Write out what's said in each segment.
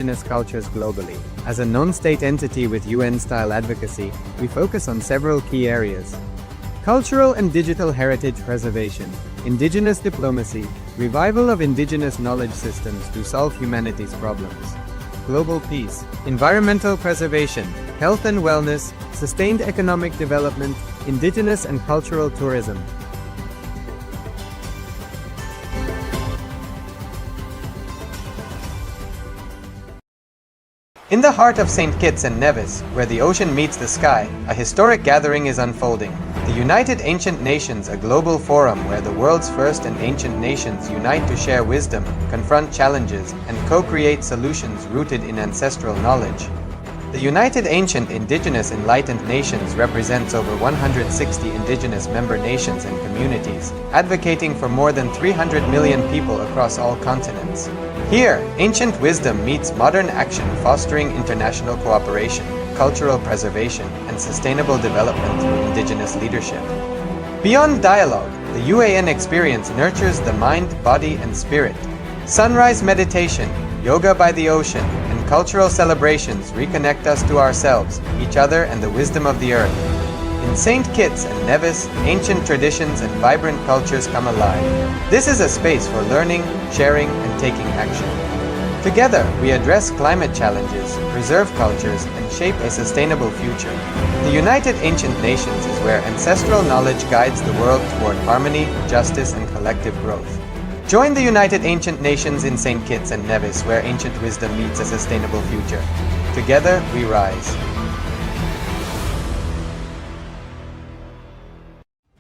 indigenous cultures globally. As a non-state entity with UN-style advocacy, we focus on several key areas: cultural and digital heritage preservation, indigenous diplomacy, revival of indigenous knowledge systems to solve humanity's problems, global peace, environmental preservation, health and wellness, sustained economic development, indigenous and cultural tourism. In the heart of St. Kitts and Nevis, where the ocean meets the sky, a historic gathering is unfolding. The United Ancient Nations, a global forum where the world's first and ancient nations unite to share wisdom, confront challenges, and co-create solutions rooted in ancestral knowledge. The United Ancient Indigenous Enlightened Nations represents over 160 indigenous member nations and communities, advocating for more than 300 million people across all continents. Here, ancient wisdom meets modern action, fostering international cooperation, cultural preservation, and sustainable development through indigenous leadership. Beyond dialogue, the UAN experience nurtures the mind, body, and spirit. Sunrise meditation, yoga by the ocean, and cultural celebrations reconnect us to ourselves, each other, and the wisdom of the earth. In St. Kitts and Nevis, ancient traditions and vibrant cultures come alive. This is a space for learning, sharing, and taking action. Together, we address climate challenges, preserve cultures, and shape a sustainable future. The United Ancient Nations is where ancestral knowledge guides the world toward harmony, justice, and collective growth. Join the United Ancient Nations in St. Kitts and Nevis, where ancient wisdom meets a sustainable future. Together, we rise.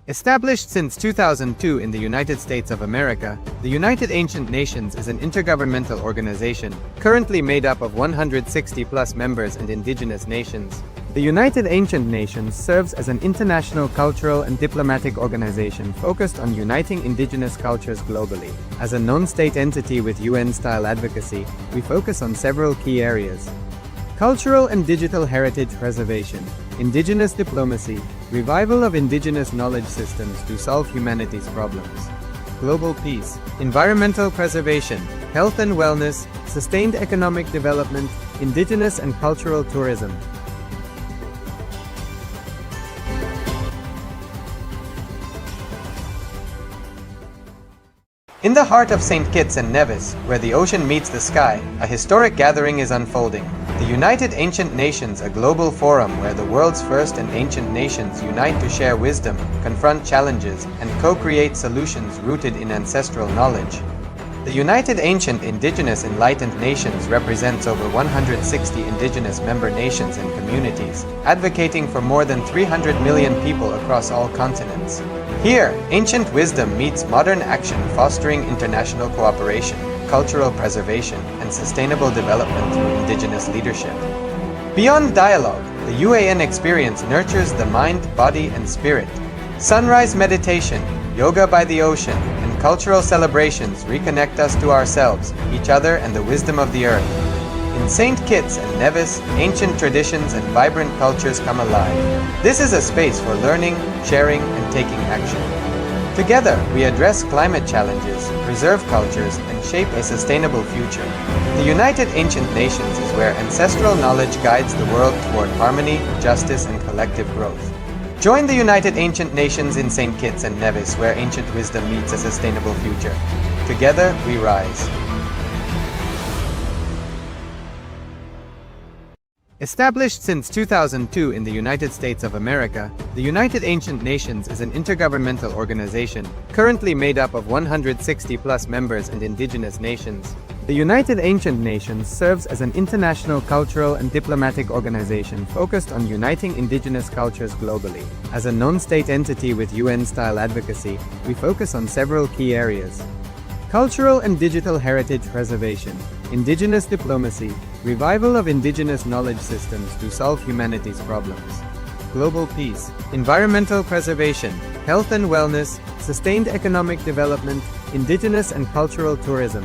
Established since 2002 in the United States of America, the United Ancient Nations is an intergovernmental organization, currently made up of 160+ members and indigenous nations. The United Ancient Nations serves as an international cultural and diplomatic organization focused on uniting indigenous cultures globally. As a non-state entity with UN-style advocacy, we focus on several key areas: cultural and digital heritage preservation, indigenous diplomacy, revival of indigenous knowledge systems to solve humanity's problems, global peace, environmental preservation, health and wellness, sustained economic development, indigenous and cultural tourism. In the heart of St. Kitts and Nevis, where the ocean meets the sky, a historic gathering is unfolding. The United Ancient Nations, a global forum where the world's first and ancient nations unite to share wisdom, confront challenges, and co-create solutions rooted in ancestral knowledge. The United Ancient Indigenous Enlightened Nations represents over 160 indigenous member nations and communities, advocating for more than 300 million people across all continents. Here, ancient wisdom meets modern action, fostering international cooperation, cultural preservation, and sustainable development through indigenous leadership. Beyond dialogue, the UAN experience nurtures the mind, body, and spirit. Sunrise meditation, yoga by the ocean, and cultural celebrations reconnect us to ourselves, each other, and the wisdom of the earth. In St. Kitts and Nevis, ancient traditions and vibrant cultures come alive. This is a space for learning, sharing, and taking action. Together, we address climate challenges, preserve cultures, and shape a sustainable future. The United Ancient Nations is where ancestral knowledge guides the world toward harmony, justice, and collective growth. Join the United Ancient Nations in St. Kitts and Nevis, where ancient wisdom meets a sustainable future. Together, we rise. Established since 2002 in the United States of America, the United Ancient Nations is an intergovernmental organization, currently made up of 160+ members and indigenous nations. The United Ancient Nations serves as an international cultural and diplomatic organization focused on uniting indigenous cultures globally. As a non-state entity with UN-style advocacy, we focus on several key areas: cultural and digital heritage preservation, indigenous diplomacy, revival of indigenous knowledge systems to solve humanity's problems, global peace, environmental preservation, health and wellness, sustained economic development, indigenous and cultural tourism.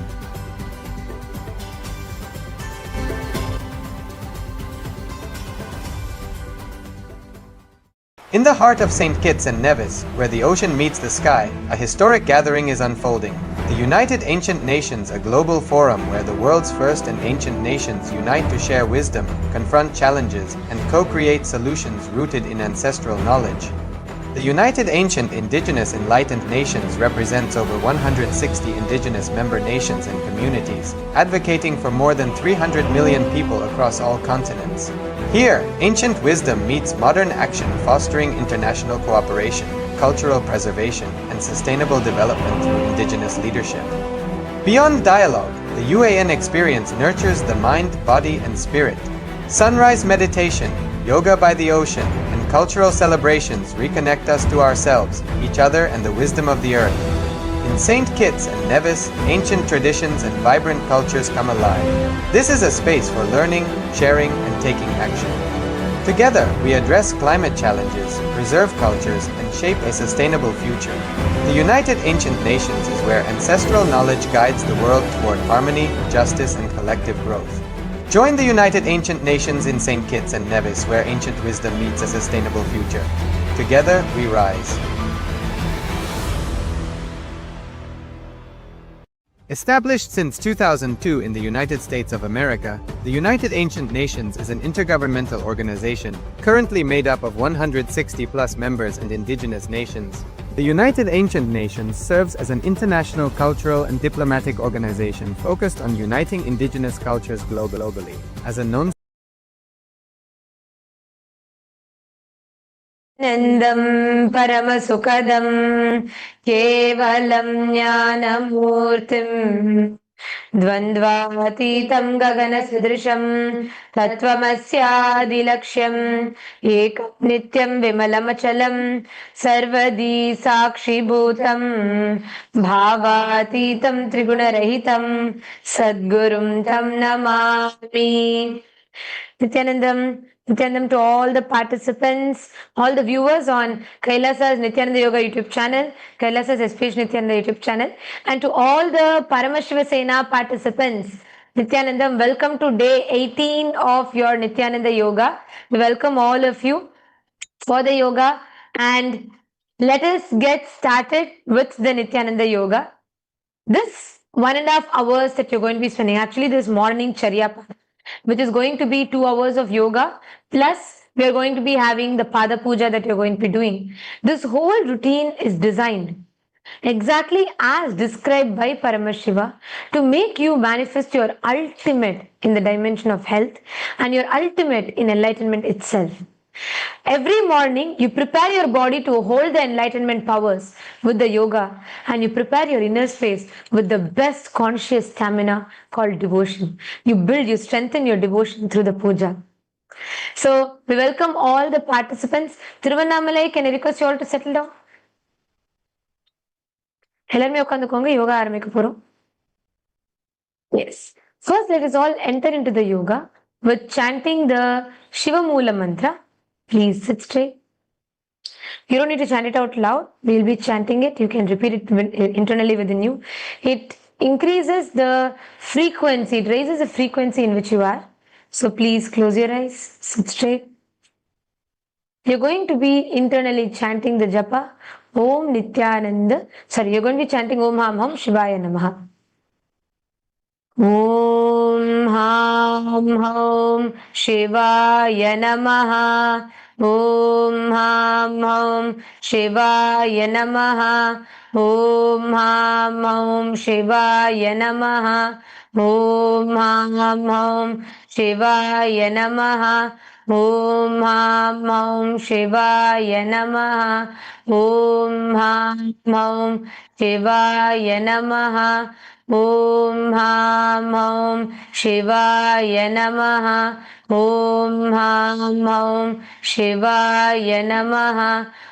In the heart of St. Kitts and Nevis, where the ocean meets the sky, a historic gathering is unfolding. The United Ancient Nations, a global forum where the world's first and ancient nations unite to share wisdom, confront challenges, and co-create solutions rooted in ancestral knowledge. The United Ancient Indigenous Enlightened Nations represents over 160 indigenous member nations and communities, advocating for more than 300 million people across all continents. Here, ancient wisdom meets modern action, fostering international cooperation, cultural preservation, and sustainable development through indigenous leadership. Beyond dialogue, the UAN experience nurtures the mind, body, and spirit. Sunrise meditation, yoga by the ocean, and cultural celebrations reconnect us to ourselves, each other, and the wisdom of the earth. In St. Kitts and Nevis, ancient traditions and vibrant cultures come alive. This is a space for learning, sharing, and taking action. Together, we address climate challenges, preserve cultures, and shape a sustainable future. The United Ancient Nations is where ancestral knowledge guides the world toward harmony, justice, and collective growth. Join the United Ancient Nations in St. Kitts and Nevis, where ancient wisdom meets a sustainable future. Together, we rise. Established since 2002 in the United States of America, the United Ancient Nations is an intergovernmental organization currently made up of 160+ members and indigenous nations. The United Ancient Nations serves as an international cultural and diplomatic organization focused on uniting indigenous cultures globally. As a non Nandam Paramasukadam Kevalam Jnanamurtim Dvandvatitam Gaganasudrisham Tattvamasyaadilaksham Ekam Nityam Vimalamachalam Sarvadi Sakshi Bhutam Bhavatitam Trigunarahitam Sadgurum Tam Namami. Nithyanandam to all the participants, all the viewers on KAILASA's Nithyananda Yoga YouTube channel, KAILASA's SPH Nithyananda YouTube channel, and to all the Paramashiva Sena participants. Nithyanandam, welcome to day 18 of your Nithyananda Yoga. We welcome all of you for the yoga, and let us get started with the Nithyananda Yoga. This 1.5 hours that you're going to be spending, actually this morning Charya Pada, which is going to be 2 hours of yoga, plus we are going to be having the Pada Puja that you're going to be doing. This whole routine is designed exactly as described by Paramashiva to make you manifest your ultimate in the dimension of health and your ultimate in enlightenment itself. Every morning, you prepare your body to hold the enlightenment powers with the yoga, and you prepare your inner space with the best conscious stamina called devotion. You build, you strengthen your devotion through the puja. So, we welcome all the participants. Thiruvannamalai, can I request you all to settle down? எல்லாருமே உட்காந்துக்கோங்க யோகா ஆரம்பிக்க போறோம். Yes. First, let us all enter into the yoga with chanting the Shiva Moola mantra. Please sit straight. You don't need to chant it out loud. We'll be chanting it. You can repeat it internally within you. It increases the frequency. It raises the frequency in which you are. So please close your eyes. Sit straight. You're going to be internally chanting the japa. Om Nithyananda. Sorry, you're going to be chanting Om Ham Ham Shivaya Namaha. Om Ham Ham Shivaya Namaha. Om Ham Ham Shivaya Namaha. Om Ham Ham Shivaya Namaha. Om Ham Ham Shivaya Namaha. Om Ham Ham Shivaya Namaha. Om Ham Ham Shivaya Namaha. Om Ham Ham Shivaya Namaha. Om Ham Ham Shivaya Namaha.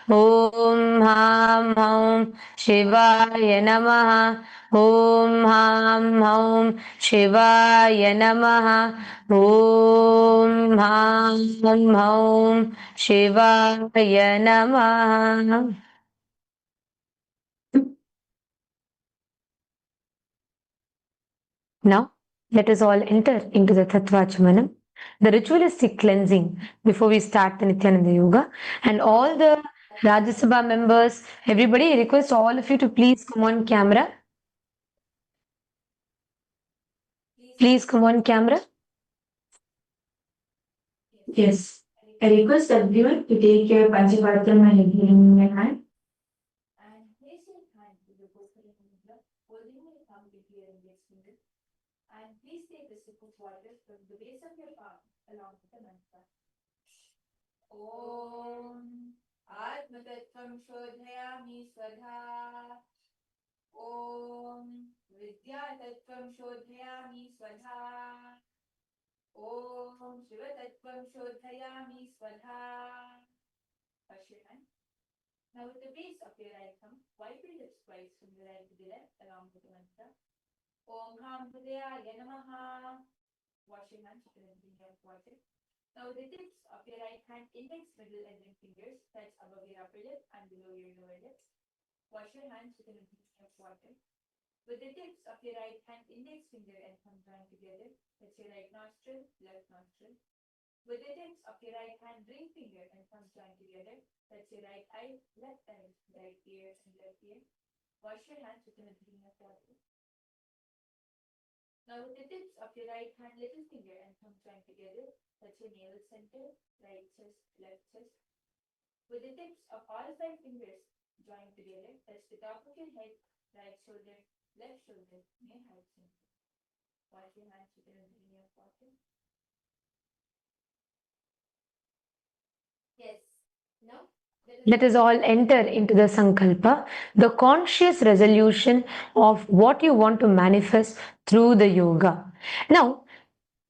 Om Ham Ham Shivaya Namaha. Om Ham Ham Shivaya Namaha. Om Ham Ham Shivaya Namaha. Now, let us all enter into the Tattvachamanam, the ritualistic cleansing before we start the Nithyananda Yoga. And all the Rajya Sabha members, everybody, I request all of you to please come on camera. Please come on camera. Yes. I request everyone to take your Panchapartam and Yajna in your hand. And place your hand to the Gopala Mudra, holding your thumb between your index finger. And please take a sip of water from the base of your palm along with the mantra. Om Atmatattvam Shodhayami Swadha. Om Vidyatattvam Shodhayami Swadha. Om Shiva Tattvam Shodhayami Swadha. Wash your hand. Now with the base of your right thumb, wipe your lips twice from the right to the left along with the mantra. Om Ham Hridayaya Namaha. Wash your hands with an drink of water. Now with the tips of your right hand, index, middle and ring fingers touch above your upper lip and below your lower lips. Wash your hands with an drink of water. With the tips of your right hand, index finger and thumb joined together, touch your right nostril, left nostril. With the tips of your right hand, ring finger and thumb joined together, touch your right eye, right ear and left ear. Wash your hands with an drink of water. Now with the tips of your right hand, little finger and thumb joined together, touch your navel center, right chest, left chest. With the tips of all five fingers joined together, touch the top of your head, right shoulder, left shoulder, near heart center. Wash your hands with an drink of water. Yes. No? Let us all enter into the Sankalpa, the conscious resolution of what you want to manifest through the yoga. Now,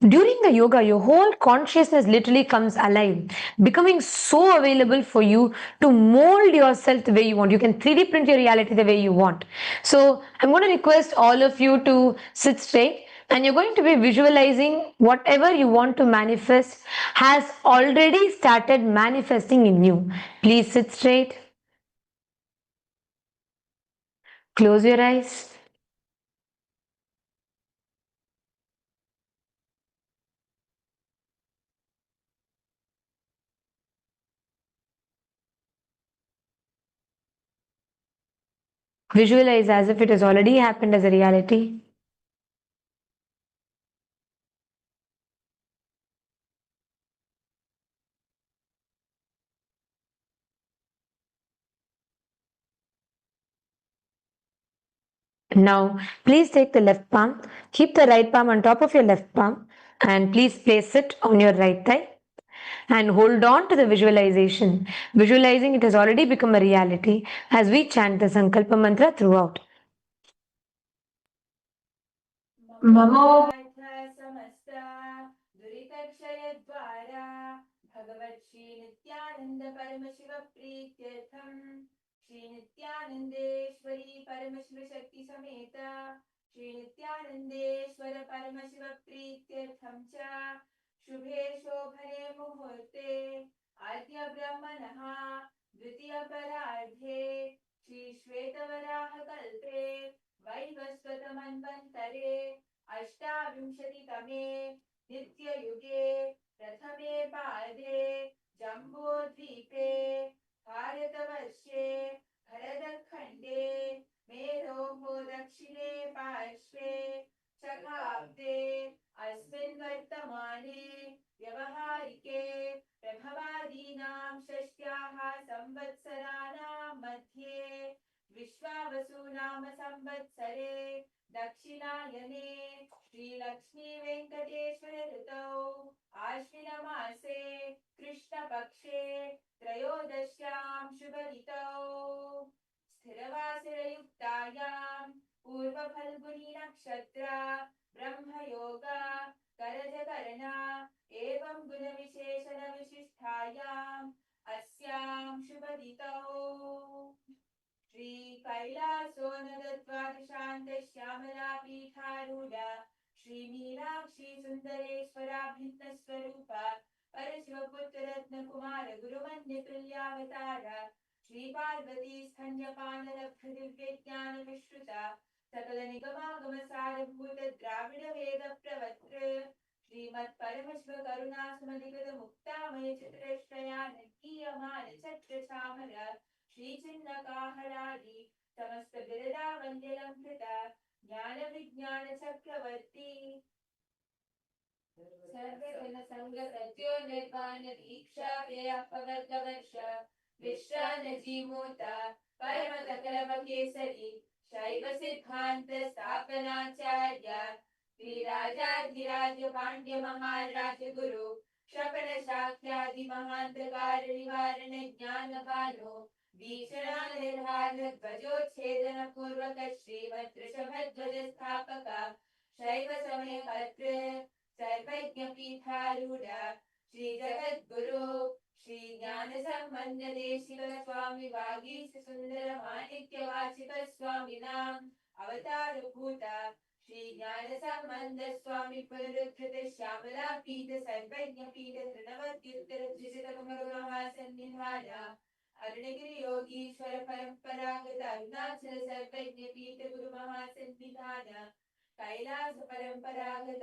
during the yoga, your whole consciousness literally comes alive, becoming so available for you to mold yourself the way you want. You can 3D print your reality the way you want. So, I'm going to request all of you to sit straight, and you're going to be visualizing whatever you want to manifest has already started manifesting in you. Please sit straight. Close your eyes. Visualize as if it has already happened as a reality. Now, please take the left palm, keep the right palm on top of your left palm, and please place it on your right thigh and hold on to the visualization. Visualizing it has already become a reality as we chant the Sankalpa mantra throughout. Mamo Samasta Duritakshayadvara Bhagavat Shri Nithyananda Paramashiva Prityartham Shri Nithyanandeshwari Paramashiva Shakti Sameta Shri Nithyanandeshwara Paramashiva Prityartham Cha Shubhe Shobhane Muhurte Adya Brahmanaha Dvitiya Parardhe Shri Shvetavaraha Kalpe वैवस्वतमन्वन्तरे अष्टाविंशतितमे नित्ययुगे प्रथमे पादे जम्बूद्वीपे भारतवर्षे भरतखण्डे मेरोः दक्षिणे पार्श्वे शताब्दे अस्मिन् वर्तमाने व्यवहारिके प्रभवादीनां षष्ट्याः संवत्सराणां मध्ये विश्वावसु नाम संवत्सरे दक्षिणायने श्रीलक्ष्मी वेंकटेश्वर ऋतौ आश्विन मासे कृष्णपक्षे त्रयोदश्यां शुभतिथौ स्थिरवासरयुक्तायां पूर्वफल्गुनी नक्षत्र ब्रह्मयोगा करजकरणा एवं गुणविशेषण विशिष्टायाम् अस्यां शुभतिथौ श्री कैलासोनदद्वादशान्त श्यामला पीठारूढ श्री मीनाक्षी सुन्दरेश्वराभिन्नस्वरूप परशिवपुत्ररत्न कुमार गुरुमन्य तुल्यावतार श्री पार्वती स्तन्यपानलब्ध दिव्यज्ञान विश्रुत सकल निगमागम सारभूत द्राविड वेद प्रवक्तृ श्रीमत् परमशिव करुणा सुमदिगत मुक्तामय चित्रश्रया गीयमान छत्र चामर श्री चिन्नकाहलादि समस्त बिरदा वन्द्यलंकृत ज्ञान विज्ञान चक्रवर्ती सर्वगुण संग सत्यो निर्वाण दीक्षा व्यापवर्गवर्ष विश्रान जीमूता परम सकलम केसरी शैव सिद्धांत स्थापनाचार्य श्रीराजाधिराज पांड्य महाराज गुरु शपन शाख्यादि महांतकार निवारण ज्ञान भानो भीषणा निर्हार ध्वजोच्छेदन पूर्वक श्रीमद् स्थापक शैव समय पत्र सर्वज्ञ पीठारूढ़ श्री जगद्गुरु श्री ज्ञान संबंध देशिक स्वामी वागीश सुंदर माणिक्य वाचिक स्वामी नाम अवतार भूता श्री ज्ञान संबंध स्वामी पुनरुद्धृत श्यामला पीठ सर्वज्ञ पीठ तृणवत्युत्तर त्रिशत महासन्निधान अरुणगिरि योगीश्वर परंपरागत अरुणाचल सर्वज्ञ पीठ गुरु महासन्निधान कैलास परंपरागत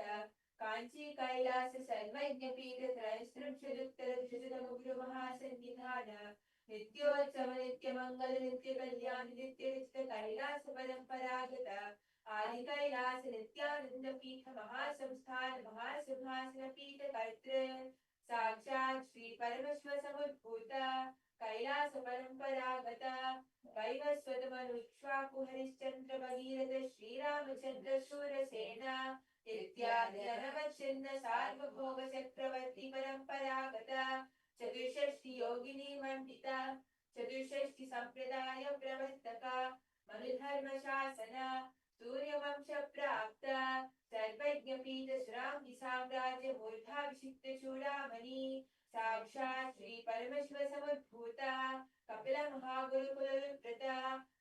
कांची कैलास सर्वज्ञ पीठ त्रयस्त्रिंशदुत्तर गुरु महासन्निधान नित्योत्सव नित्य मंगल नित्य कल्याण नित्य नित्य कैलास परंपरागत आदि कैलास नित्यानंद पीठ महासंस्थान महासिंहासन पीठ कर्तृ साक्षात श्री परमेश्वर समुद्भूता कैलास परंपरागत कैवस्वत मनुष्वाकु हरिश्चंद्र भगीरथ श्रीरामचंद्र शूरसेना इत्यादि अनवच्छिन्न सार्वभौम चक्रवर्ती परंपरागत चतुष्षष्टि योगिनी मंडिता चतुष्षष्टि संप्रदाय प्रवर्तक मनुधर्म शासन सूर्यवंश प्राप्त सर्वज्ञ पीठ श्रांति साम्राज्य मूर्धाभिषिक्त चूड़ामणि साक्षात् श्री परमेश्वर समुद्भूता कपिल महागुरुकुल विप्रता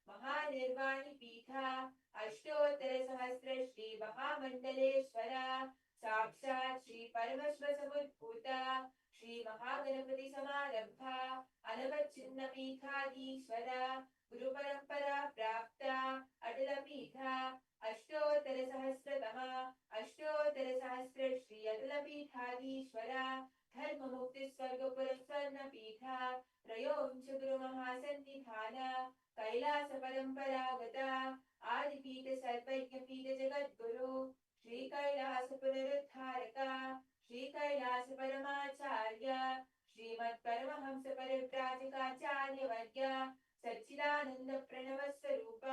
महानिर्वाणी पीठा अष्टोत्तर सहस्र श्री महामंडलेश्वर साक्षात् श्री परमेश्वर समुद्भूता श्री महागणपति समारंभा अनवच्छिन्न पीठाधीश्वर गुरु परंपरा प्राप्त अटल पीठा अष्टोत्तर सहस्र श्री अटल पीठाधीश्वर धर्म मुक्ति स्वर्गपुर स्वर्ण पीठा त्रयोंश गुरु महासन्निधान कैलास परंपरागत आदिपीठ सर्वज्ञ पीठ जगद्गुरु श्री कैलास पुनरुद्धारक श्री कैलास परमाचार्य श्रीमत् परमहंस परिव्राजकाचार्य वर्य सच्चिदानंद प्रणव स्वरूप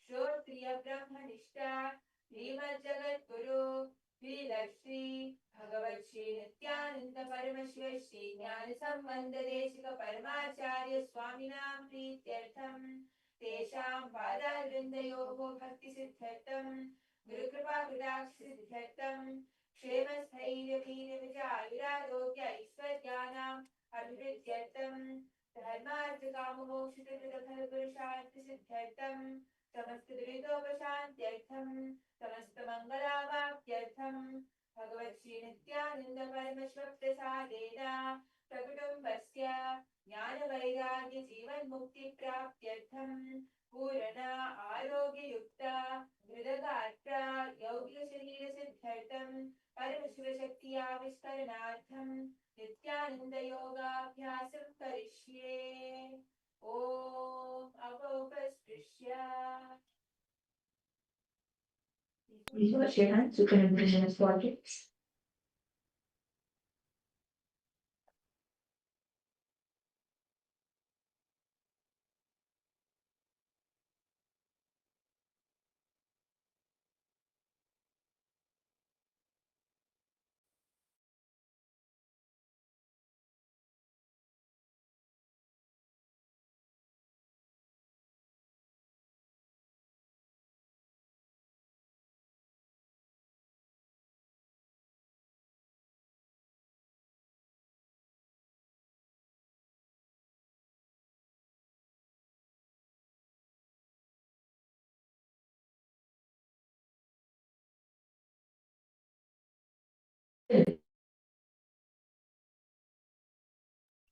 श्रोत्रिय ब्रह्मनिष्ठा श्रीमद् जगद्गुरु श्री भगवत श्री नित्यानंद परमशिव श्री ज्ञान संबंध देशिक परमाचार्य स्वामिनां प्रीत्यर्थम तेषां पादारविन्दयोः भक्ति सिद्ध्यर्थम गुरु कृपा कटाक्ष सिद्ध्यर्थम क्षेम स्थैर्य वीर्य विजयायुरारोग्य ऐश्वर्याणाम् अभिवृद्ध्यर्थम धर्मार्थ काम मोक्ष फल पुरुषार्थ सिद्ध्यर्थम समस्त दुरितोपशान्त्यर्थम समस्त मंगलावाप्त्यर्थम भगवत् श्री नित्यानंद परमेश्वर प्रसादेन प्रकुटुम्बस्य ज्ञान वैराग्य जीवन मुक्ति प्राप्त्यर्थम पूर्ण आरोग्य युक्त मृदगात्र यौगिक शरीर सिद्ध्यर्थम परम शिव शक्ति आविष्करणार्थम नित्यानंद योगाभ्यासं करिष्ये। ओम अवोपस्पृश्य। Please wash your hands. You can envision as pockets.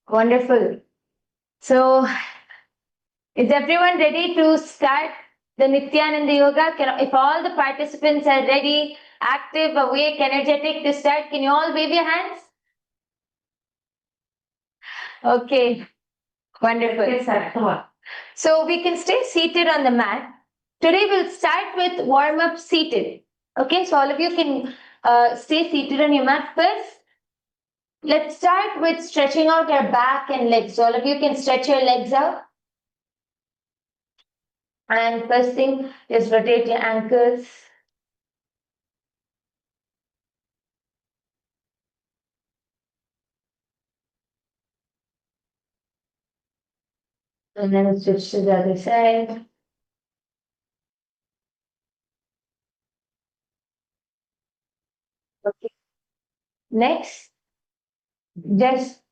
Wonderful. So, is everyone ready to start the Nithyananda Yoga? If all the participants are ready, active, awake, energetic to start, can you all wave your hands? Okay, wonderful. Yes, sir. So, we can stay seated on the mat. Today, we'll start with warm up seated. Okay, so all of you can stay seated on your mat first. Let's start with stretching out our back and legs. So all of you can stretch your legs out. And first thing is rotate your ankles. And then switch to the other side. Okay. Next, just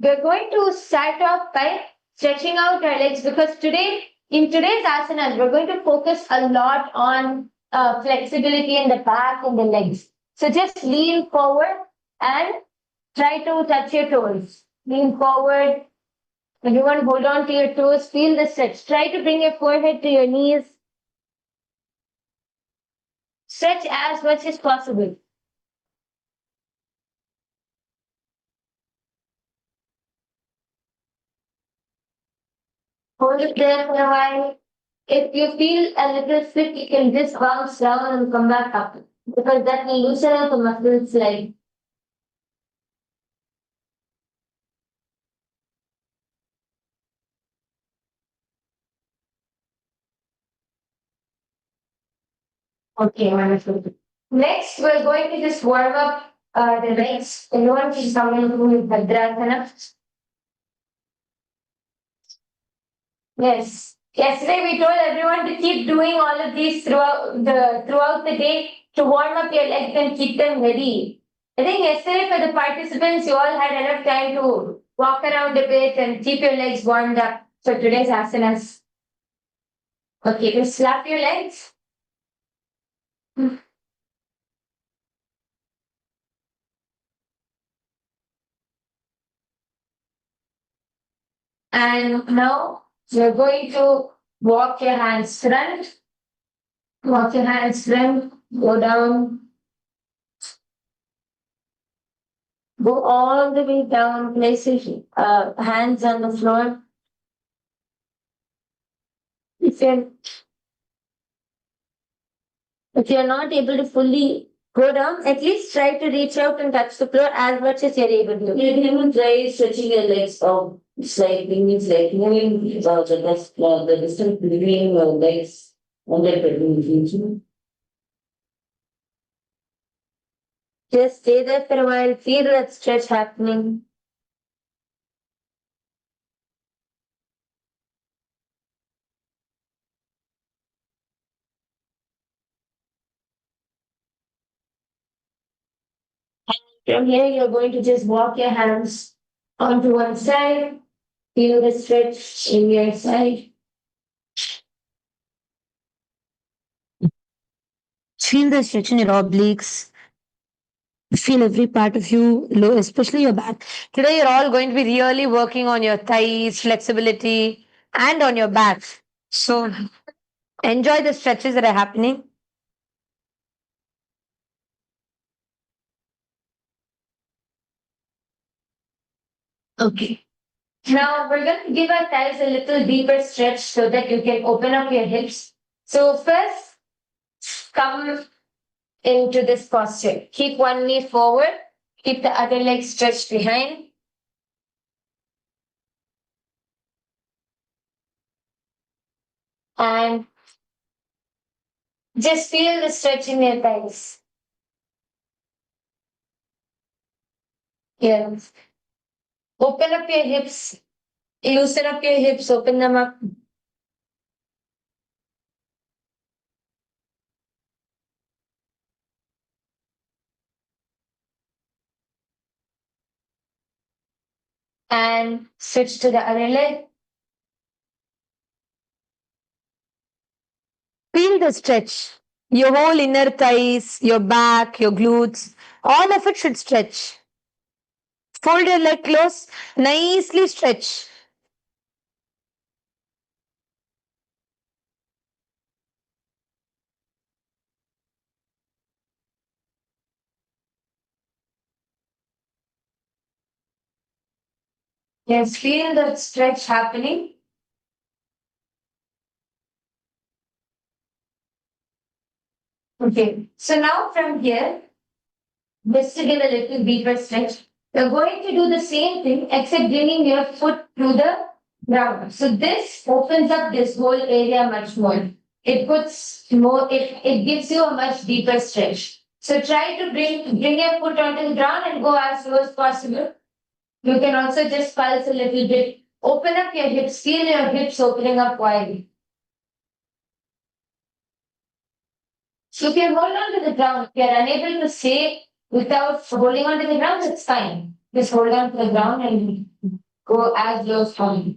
we're going to start off by stretching out our legs because in today's asanas, we're going to focus a lot on flexibility in the back and the legs. So just lean forward and try to touch your toes. Lean forward. Everyone hold on to your toes. Feel the stretch. Try to bring your forehead to your knees. Stretch as much as possible. Hold it there for a while. If you feel a little stiff, you can just bounce down and come back up because that will loosen up the muscles like. Okay, wonderful. Next, we're going to just warm up the legs. Everyone can come into Bhadrasana. Yes. Yesterday we told everyone to keep doing all of these throughout the day to warm up your legs and keep them ready. I think yesterday for the participants, you all had enough time to walk around a bit and keep your legs warmed up for today's asanas. Okay, just slap your legs. And now you're going to walk your hands front. Walk your hands front, go down. Go all the way down, place your hands on the floor. If you're not able to fully go down, at least try to reach out and touch the floor as much as you're able to. You can even try stretching your legs out slightly, means like moving the distance between your legs and the region. Just stay there for a while, feel that stretch happening. From here, you're going to just walk your hands onto one side, feel the stretch in your side. Feel the stretch in your obliques. Feel every part of you, low, especially your back. Today, you're all going to be really working on your thighs, flexibility, and on your back. So, enjoy the stretches that are happening. Okay. Now, we're going to give our thighs a little deeper stretch so that you can open up your hips. So, first, come into this posture. Keep one knee forward, keep the other leg stretched behind. And just feel the stretch in your thighs. Yes. Open up your hips, loosen up your hips, open them up. And switch to the other leg. Feel the stretch. Your whole inner thighs, your back, your glutes, all of it should stretch. Fold your leg close, nicely stretch. Yes, feel the stretch happening. Okay, so now from here, just to give a little deeper stretch, you're going to do the same thing except bringing your foot to the ground. So this opens up this whole area much more. It puts more, it gives you a much deeper stretch. So try to bring your foot onto the ground and go as low as possible. You can also just pulse a little bit. Open up your hips, feel your hips opening up wide. So if you hold on to the ground, if you are unable to stay without holding on to the ground, it's fine. Just hold on to the ground and go as low as possible.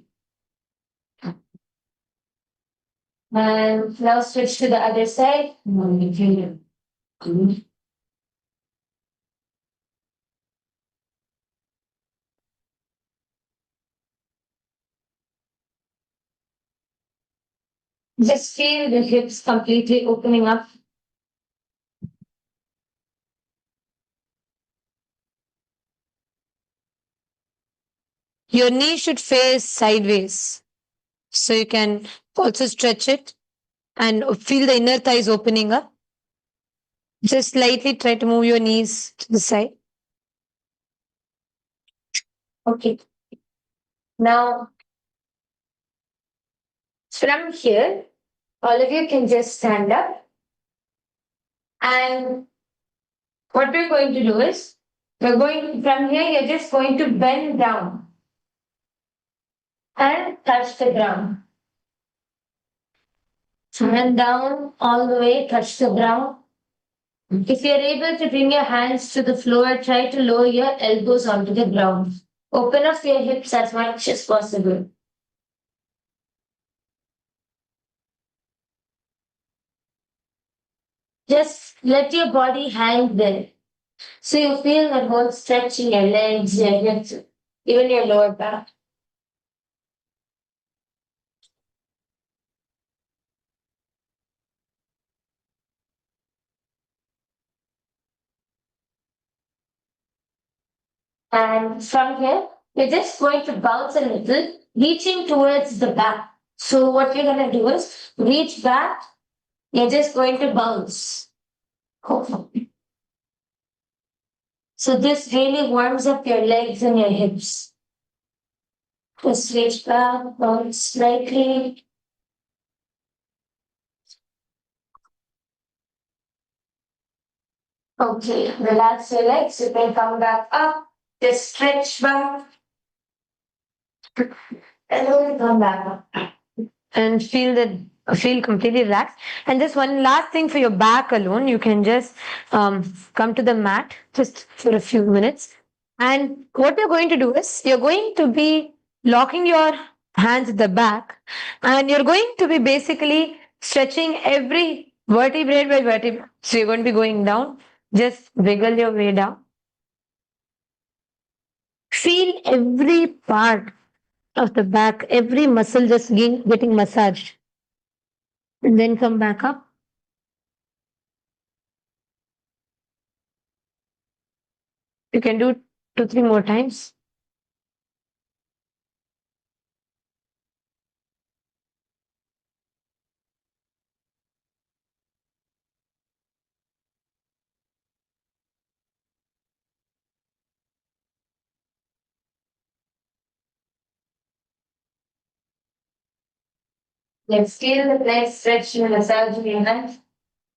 And now switch to the other side. Just feel the hips completely opening up. Your knee should face sideways. So you can also stretch it and feel the inner thighs opening up. Just slightly try to move your knees to the side. Okay. Now, from here, all of you can just stand up. And what we're going to do is, from here, you're just going to bend down and touch the ground. Bend down all the way, touch the ground. If you're able to bring your hands to the floor, try to lower your elbows onto the ground. Open up your hips as much as possible. Just let your body hang there. So you feel the whole stretch in your legs, your hips, even your lower back. And from here, we're just going to bounce a little, reaching towards the back. So what you're going to do is reach back. You're just going to bounce. So this really warms up your legs and your hips. Just reach back, bounce slightly. Okay, relax your legs. You can come back up. Just stretch back. And then come back up. And feel completely relaxed. And just one last thing for your back alone, you can just come to the mat just for a few minutes. And what you're going to do is you're going to be locking your hands at the back, and you're going to be basically stretching every vertebrae by vertebrae. So you're going to be going down. Just wiggle your way down. Feel every part of the back, every muscle just getting massaged. And then come back up. You can do 2-3 more times. Let's feel the nice stretch and massage in your hands.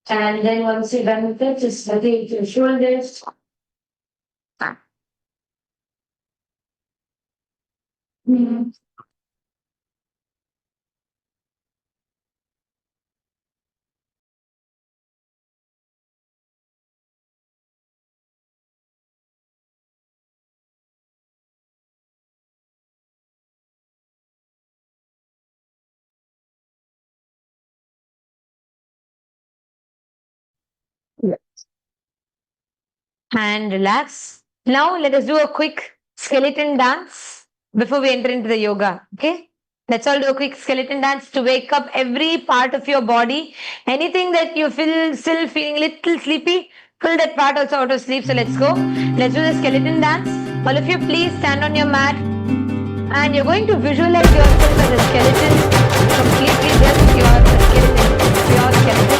And then once you're done with it, just rotate your shoulders. Mm-hmm. And relax. Now let us do a quick skeleton dance before we enter into the yoga. Okay? Let's all do a quick skeleton dance to wake up every part of your body. Anything that you feel still feeling little sleepy, pull that part also out of sleep. So let's go. Let's do the skeleton dance. All of you please stand on your mat. And you're going to visualize yourself as a skeleton. Completely just your skeleton. Pure skeleton.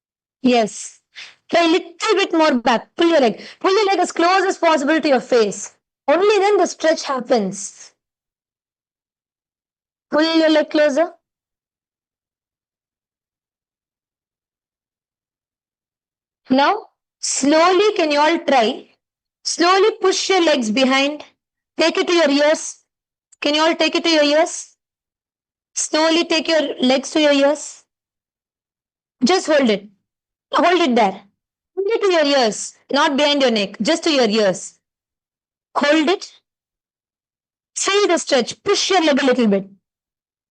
Yes. Try a little bit more back. Pull your leg. Pull your leg as close as possible to your face. Only then the stretch happens. Pull your leg closer. Now, slowly, can you all try? Slowly push your legs behind. Take it to your ears. Can you all take it to your ears? Slowly take your legs to your ears. Just hold it. Hold it there. Hold it to your ears, not behind your neck, just to your ears. Hold it. Feel the stretch. Push your leg a little bit.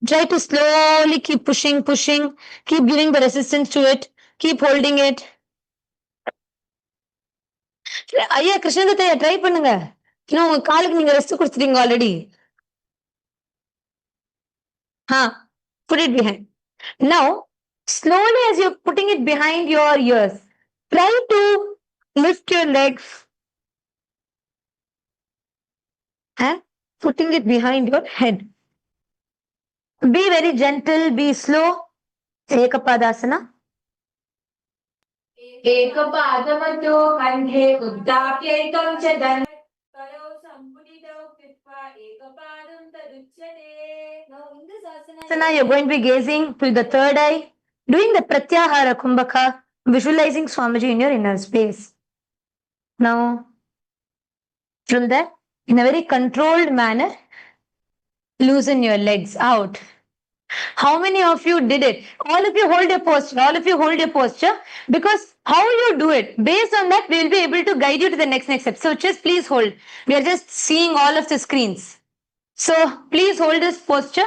Try to slowly keep pushing, pushing. Keep giving the resistance to it. Keep holding it. ஐயா கிருஷ்ணதத்தை try பண்ணுங்க. இன்னும் உங்க காலுக்கு நீங்க rest கொடுத்துட்டீங்க already. Put it behind. Now, slowly as you're putting it behind your ears, try to lift your legs and putting it behind your head. Be very gentle, be slow. Ekapadasana. एकपादमतो कण्ठे उद्दाप्यैकं च दन् करौ सम्मुदितौ कृत्वा एकपादं तदुच्यते. Now in this asana You're going to be gazing to the third eye, doing the Pratyahara Kumbhaka, visualizing Swamiji in your inner space. Now, from there, in a very controlled manner, loosen your legs out. How many of you did it? All of you hold your posture. All of you hold your posture, because how you do it, based on that, we will be able to guide you to the next step. So just please hold. We are just seeing all of the screens. So please hold this posture.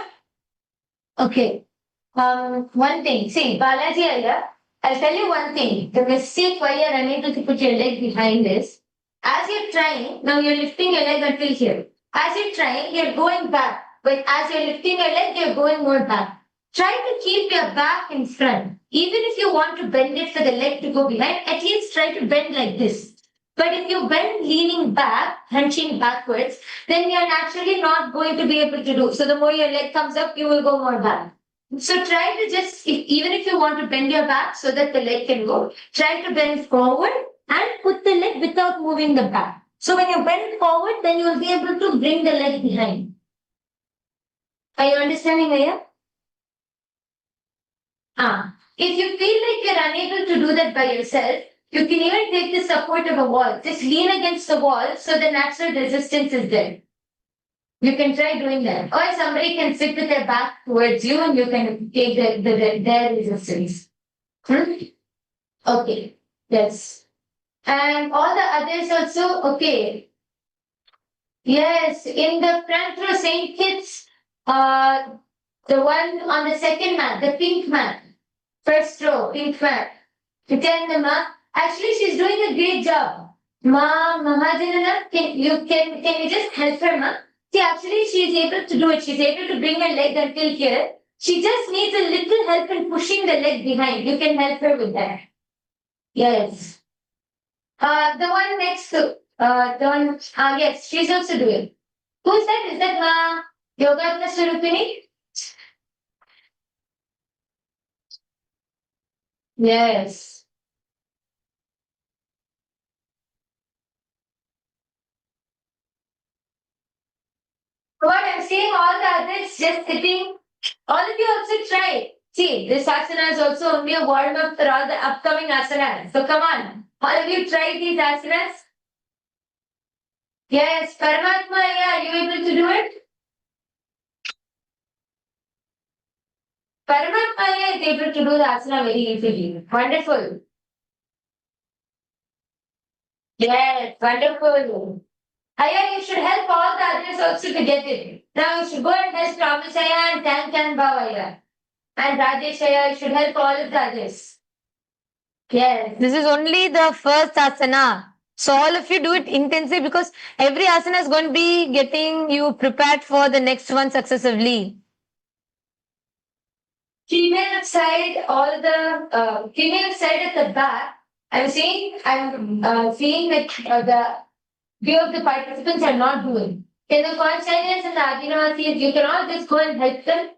Okay. One thing. See, Balaji Iyer, I'll tell you one thing. The mistake why you're unable to put your leg behind is, as you're trying, now you're lifting your leg until here. As you're trying, you're going back. But as you're lifting your leg, you're going more back. Try to keep your back in front. Even if you want to bend it for the leg to go behind, at least try to bend like this. But if you bend leaning back, hunching backwards, then you're naturally not going to be able to do. So the more your leg comes up, you will go more back. So try to just, even if you want to bend your back so that the leg can go, try to bend forward and put the leg without moving the back. So when you bend forward, then you will be able to bring the leg behind. Are you understanding, Aya? If you feel like you're unable to do that by yourself, you can even take the support of a wall. Just lean against the wall so the natural resistance is there. You can try doing that. Or somebody can sit with their back towards you and you can take their resistance. Okay. Yes. And all the others also, okay. Yes, in the front row, St. Kitts, the one on the second mat, the pink mat, first row, pink mat. Nithyananda, actually she's doing a great job. Mahajanana, can you just help her, ma? See, actually she's able to do it. She's able to bring her leg until here. She just needs a little help in pushing the leg behind. You can help her with that. Yes. The one next to, yes, she's also doing. Who's that? Is that Yoga Surupini? Yes. What I'm seeing all the others just sitting. All of you also try. See, this asana is also only a warm up for all the upcoming asanas. So come on. All of you try these asanas. Yes, Paramatma, are you able to do it? Paramatma is able to do the asana very easily. Wonderful. Yes, wonderful. Aya, you should help all the others also to get it. Now you should go and help Ramasaya and Tan Bhavaya. And Rajeshaya, you should help all of the others. Yes. This is only the first asana. So all of you do it intensely, because every asana is going to be getting you prepared for the next one successively. Female side, all the female side at the back, I'm seeing that the few of the participants are not doing. Okay, the Concharyas and the Adinavasis, you can all just go and help them.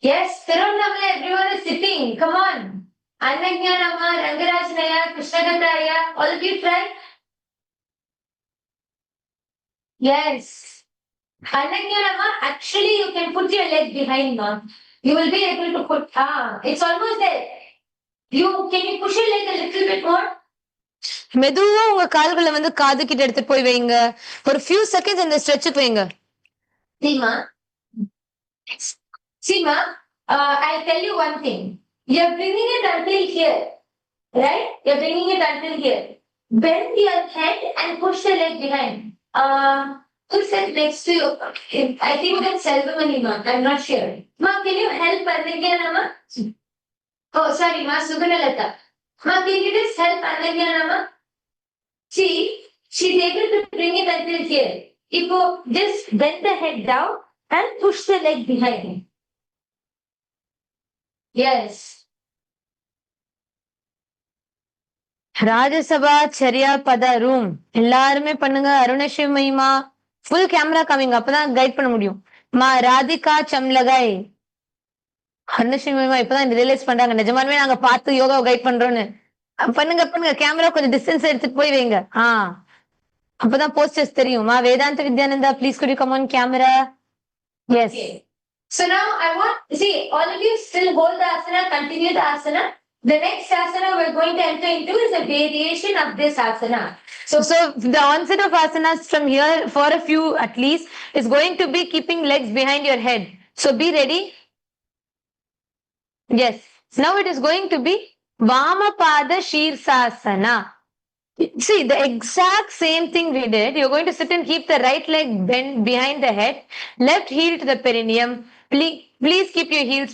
Yes, Tirunnamalai, everyone is sitting. Come on. Annajnanama, Rangarajnaya, Krishnagataya, all of you try. Yes. Annajnanama, actually you can put your leg behind, ma. You will be able to put, it's almost there. Can you push your leg a little bit more? மெதுவா உங்க கால்களை வந்து காது கிட்ட எடுத்துட்டு போய் வைங்க. ஒரு few seconds இந்த ஸ்ட்ரெச்சுக்கு வைங்க. Seema, Seema, I'll tell you one thing. You're bringing it until here, right? You're bringing it until here. Bend your head and push the leg behind. Who's that next to you? I think that's Selvamani, ma. I'm not sure. Ma, can you help Annagyanama? Oh, sorry, ma. Suganalata. Ma, can you just help Annagyanama? See, she's able to bring it until here. If you just bend the head down and push the leg behind. Yes. Rajya Sabha சரியா பதா room எல்லாருமே பண்ணுங்க. அருணேஷ் மகிமா full camera காமிங்க, அப்பதான் guide பண்ண முடியும். மா ராதிகா சம்லகாய். அருணேஷ் மகிமா இப்பதான் ரியலைஸ் பண்றாங்க, நிஜமானவே நாங்க பார்த்து யோகா கைட் பண்றோம்னு. பண்ணுங்க பண்ணுங்க, கேமரா கொஞ்சம் டிஸ்டன்ஸ் எடுத்துட்டு போய் வைங்க. அப்பதான் போஸ்டர்ஸ் தெரியும். மா வேதாந்த Vidyananda, please could you come on camera? Yes. Okay. So now I want, see, all of you still hold the asana, continue the asana. The next asana we're going to enter into is a variation of this asana. So the onset of asanas from here, for a few at least, is going to be keeping legs behind your head. So be ready. Yes. Now it is going to be Vamapada Shirsasana. See, the exact same thing we did. You're going to sit and keep the right leg bent behind the head, left heel to the perineum. Please keep your heels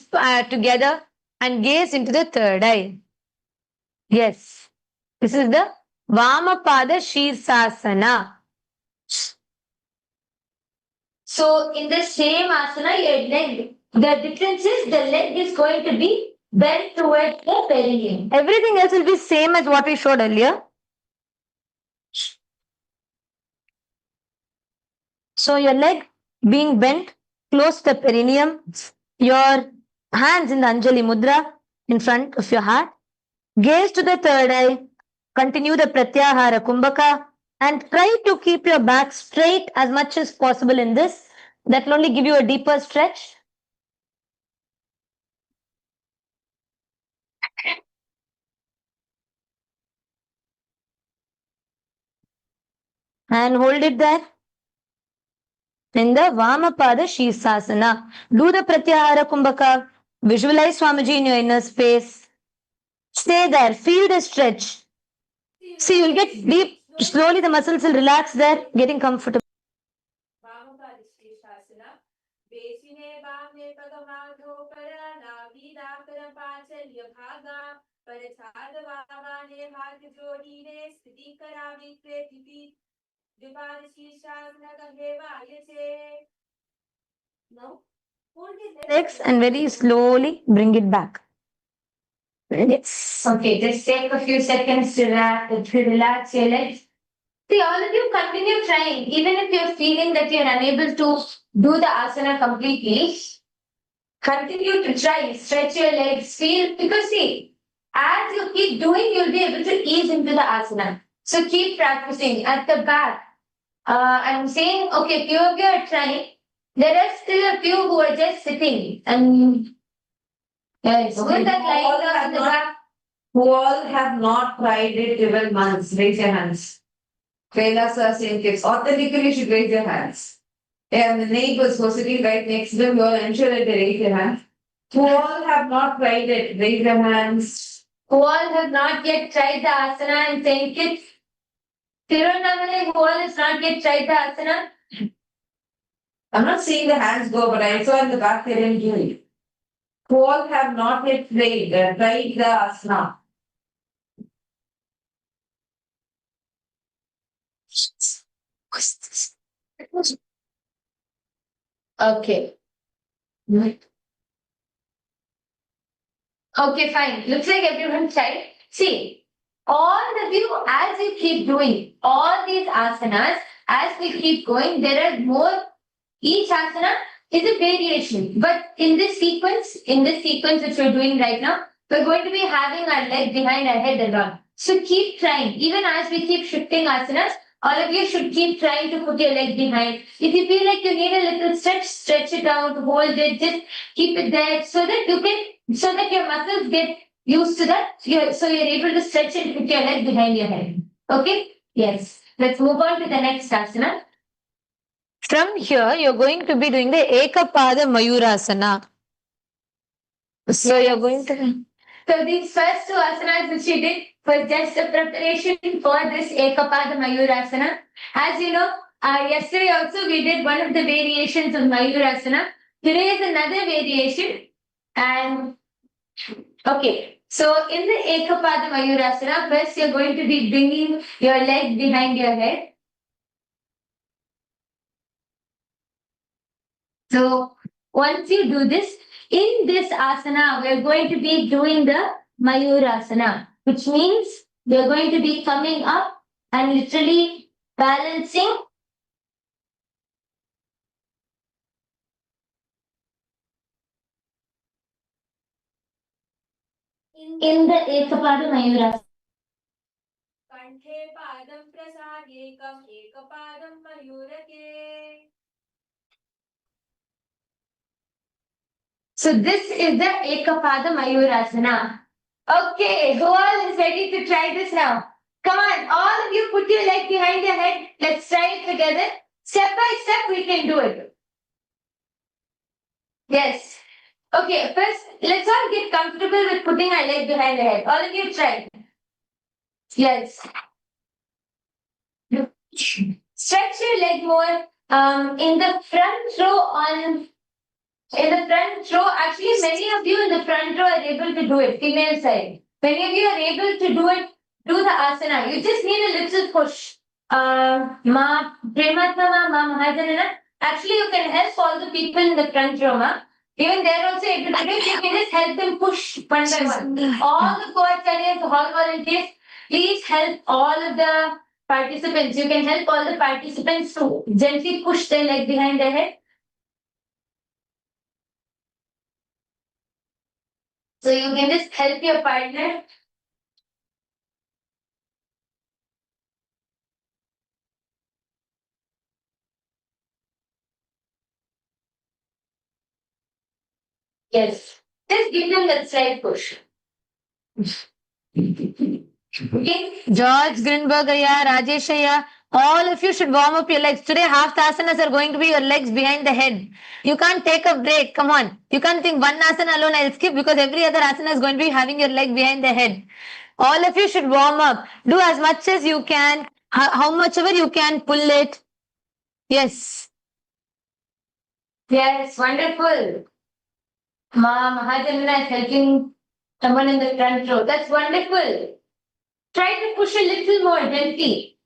together and gaze into the third eye. Yes, this is the Vamapada Shirsasana. So, in the same asana, your leg, the difference is the leg is going to be bent towards the perineum. Everything else will be same as what we showed earlier. So your leg being bent close to the perineum, your hands in the Anjali Mudra in front of your heart. Gaze to the third eye, continue the Pratyahara Kumbhaka, and try to keep your back straight as much as possible in this. That will only give you a deeper stretch. And hold it there. In the Vamapada Shirsasana, do the Pratyahara Kumbhaka. Visualize Swamiji in your inner space. Stay there, feel the stretch. See, you'll get deep. Slowly the muscles will relax there, getting comfortable. Vamapada Shirsasana. Besine Vame Pagamado Parana Vida Parapachalya Bhaga Parachada Vavane Bhagya Jodine Sthiti Karami Kretipi Dipada Shirsasana Gaheva Yache. Now, hold it there. Legs and very slowly bring it back. Yes. Okay, just take a few seconds to relax your legs. See, all of you continue trying. Even if you're feeling that you're unable to do the asana completely, continue to try. Stretch your legs, feel, because see, as you keep doing, you'll be able to ease into the asana. So keep practicing. At the back, I'm saying, okay, few of you are trying. There are still a few who are just sitting. And yes, with that line on the back. Who all have not tried it even once, raise your hands. KAILASA same tips. Authentically, you should raise your hands. And the neighbors who are sitting right next to them, you all ensure that they raise your hands. Who all have not tried it, raise your hands. Who all have not yet tried the asana and think it? Tirunnamalai, who all has not yet tried the asana? I'm not seeing the hands go, but I saw in the back they didn't do it. Who all have not yet tried the asana. Okay. Okay, fine. Looks like everyone tried. See, all of you, as you keep doing all these asanas, as we keep going, there are more. Each asana is a variation. But in this sequence which we're doing right now, we're going to be having our leg behind our head a lot. So keep trying. Even as we keep shifting asanas, all of you should keep trying to put your leg behind. If you feel like you need a little stretch, stretch it out, hold it, just keep it there so that your muscles get used to that. So you're able to stretch and put your leg behind your head. Okay? Yes. Let's move on to the next asana. From here, you're going to be doing the Ekapada Mayurasana. So you're going to. So these first two asanas which we did was just a preparation for this Ekapada Mayurasana. As you know, yesterday also we did one of the variations of Mayurasana. Today is another variation. And okay, so in the Ekapada Mayurasana, first you're going to be bringing your leg behind your head. So once you do this, in this asana, we're going to be doing the Mayurasana, which means we're going to be coming up and literally balancing in the Ekapada Mayurasana. कण्ठे पादं प्रसादेकम् एकपादं मयूरके. So this is the Ekapada Mayurasana. Okay, who all is ready to try this now? Come on, all of you put your leg behind your head. Let's try it together. Step by step, we can do it. Yes. Okay, first, let's all get comfortable with putting our leg behind the head. All of you try. Yes. Stretch your leg more. In the front row actually many of you in the front row are able to do it, female side. Many of you are able to do it, do the asana. You just need a little push. Ma Prematma, Ma Mahajanana. Actually, you can help all the people in the front row, ma. Even they're also able to do it. You can just help them push one by one. All the co-acharyas, hall volunteers, please help all of the participants. You can help all the participants to gently push their leg behind their head. So you can just help your partner. Yes. Just give them that slight push. Okay. George, Grinberg, Rajesh, all of you should warm up your legs. Today, half the asanas are going to be your legs behind the head. You can't take a break. Come on. You can't think one asana alone I'll skip because every other asana is going to be having your leg behind the head. All of you should warm up. Do as much as you can. How much ever you can, pull it. Yes. Yes, wonderful. Mahajanana is helping someone in the front row. That's wonderful. Try to push a little more gently.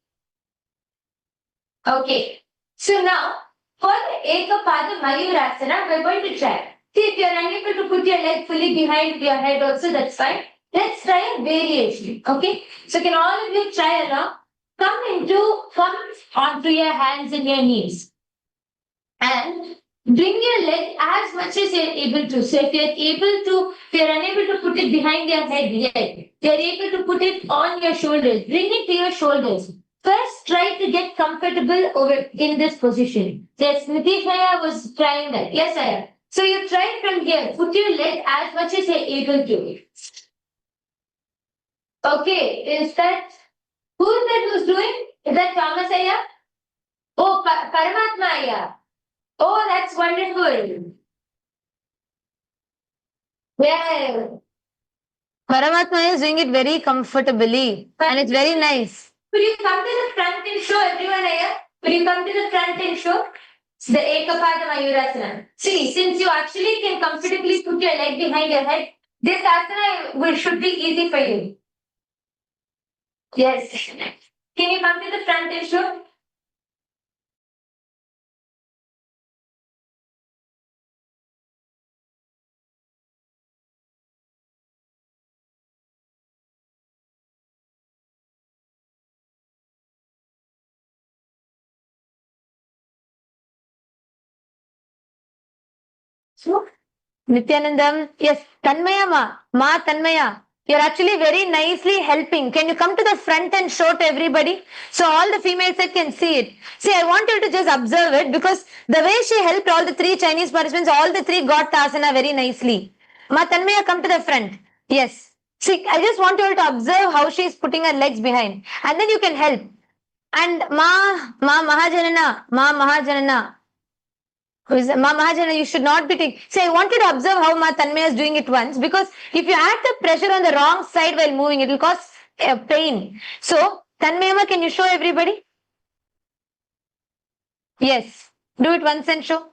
Okay. So now, for the Ekapada Mayurasana, we're going to try. See, if you're unable to put your leg fully behind your head also, that's fine. Let's try a variation. Okay. So can all of you try along? Come onto your hands and your knees. And bring your leg as much as you're able to. So if you're unable to put it behind your head yet, you're able to put it on your shoulders. Bring it to your shoulders. First, try to get comfortable over in this position. Yes, Nithyananda was trying that. Yes, I am. So you try from here. Put your leg as much as you're able to. Okay, is that who's doing? Is that Thomas Aya? Oh, Paramatma Aya. Oh, that's wonderful. Yeah. Paramatma is doing it very comfortably and it's very nice. Could you come to the front and show everyone here? Could you come to the front and show the Ekapada Mayurasana? See, since you actually can comfortably put your leg behind your head, this asana should be easy for you. Yes. Can you come to the front and show? Nithyanandam, yes, Tanmaya ma Tanmaya. You're actually very nicely helping. Can you come to the front and show to everybody? So all the females that can see it. See, I want you to just observe it because the way she helped all the three Chinese participants, all the three got the asana very nicely. Ma Tanmaya, come to the front. Yes. See, I just want you all to observe how she is putting her legs behind. And then you can help. And Ma Mahajanana. Who is Mahajana, you should not be taking. Say, I want you to observe how Ma Tanmaya is doing it once because if you add the pressure on the wrong side while moving, it will cause pain. So, Tanmaya, can you show everybody? Yes. Do it once and show.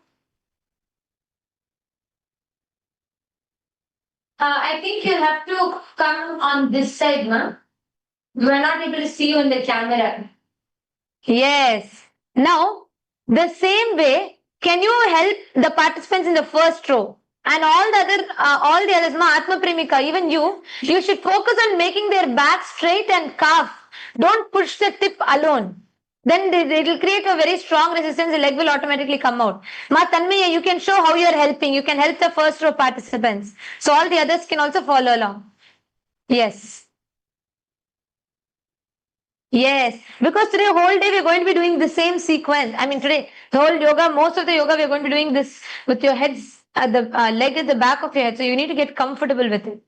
I think you have to come on this side, ma. We are not able to see you in the camera. Yes. Now, the same way, can you help the participants in the first row? And all the others, ma, Atma Premika, even you should focus on making their back straight and calf. Don't push the tip alone. Then it will create a very strong resistance. The leg will automatically come out. Ma Tanmaya, you can show how you are helping. You can help the first row participants. So all the others can also follow along. Yes. Yes, because today whole day we're going to be doing the same sequence. I mean today the whole yoga, most of the yoga we're going to be doing this with your heads at the leg at the back of your head. So you need to get comfortable with it.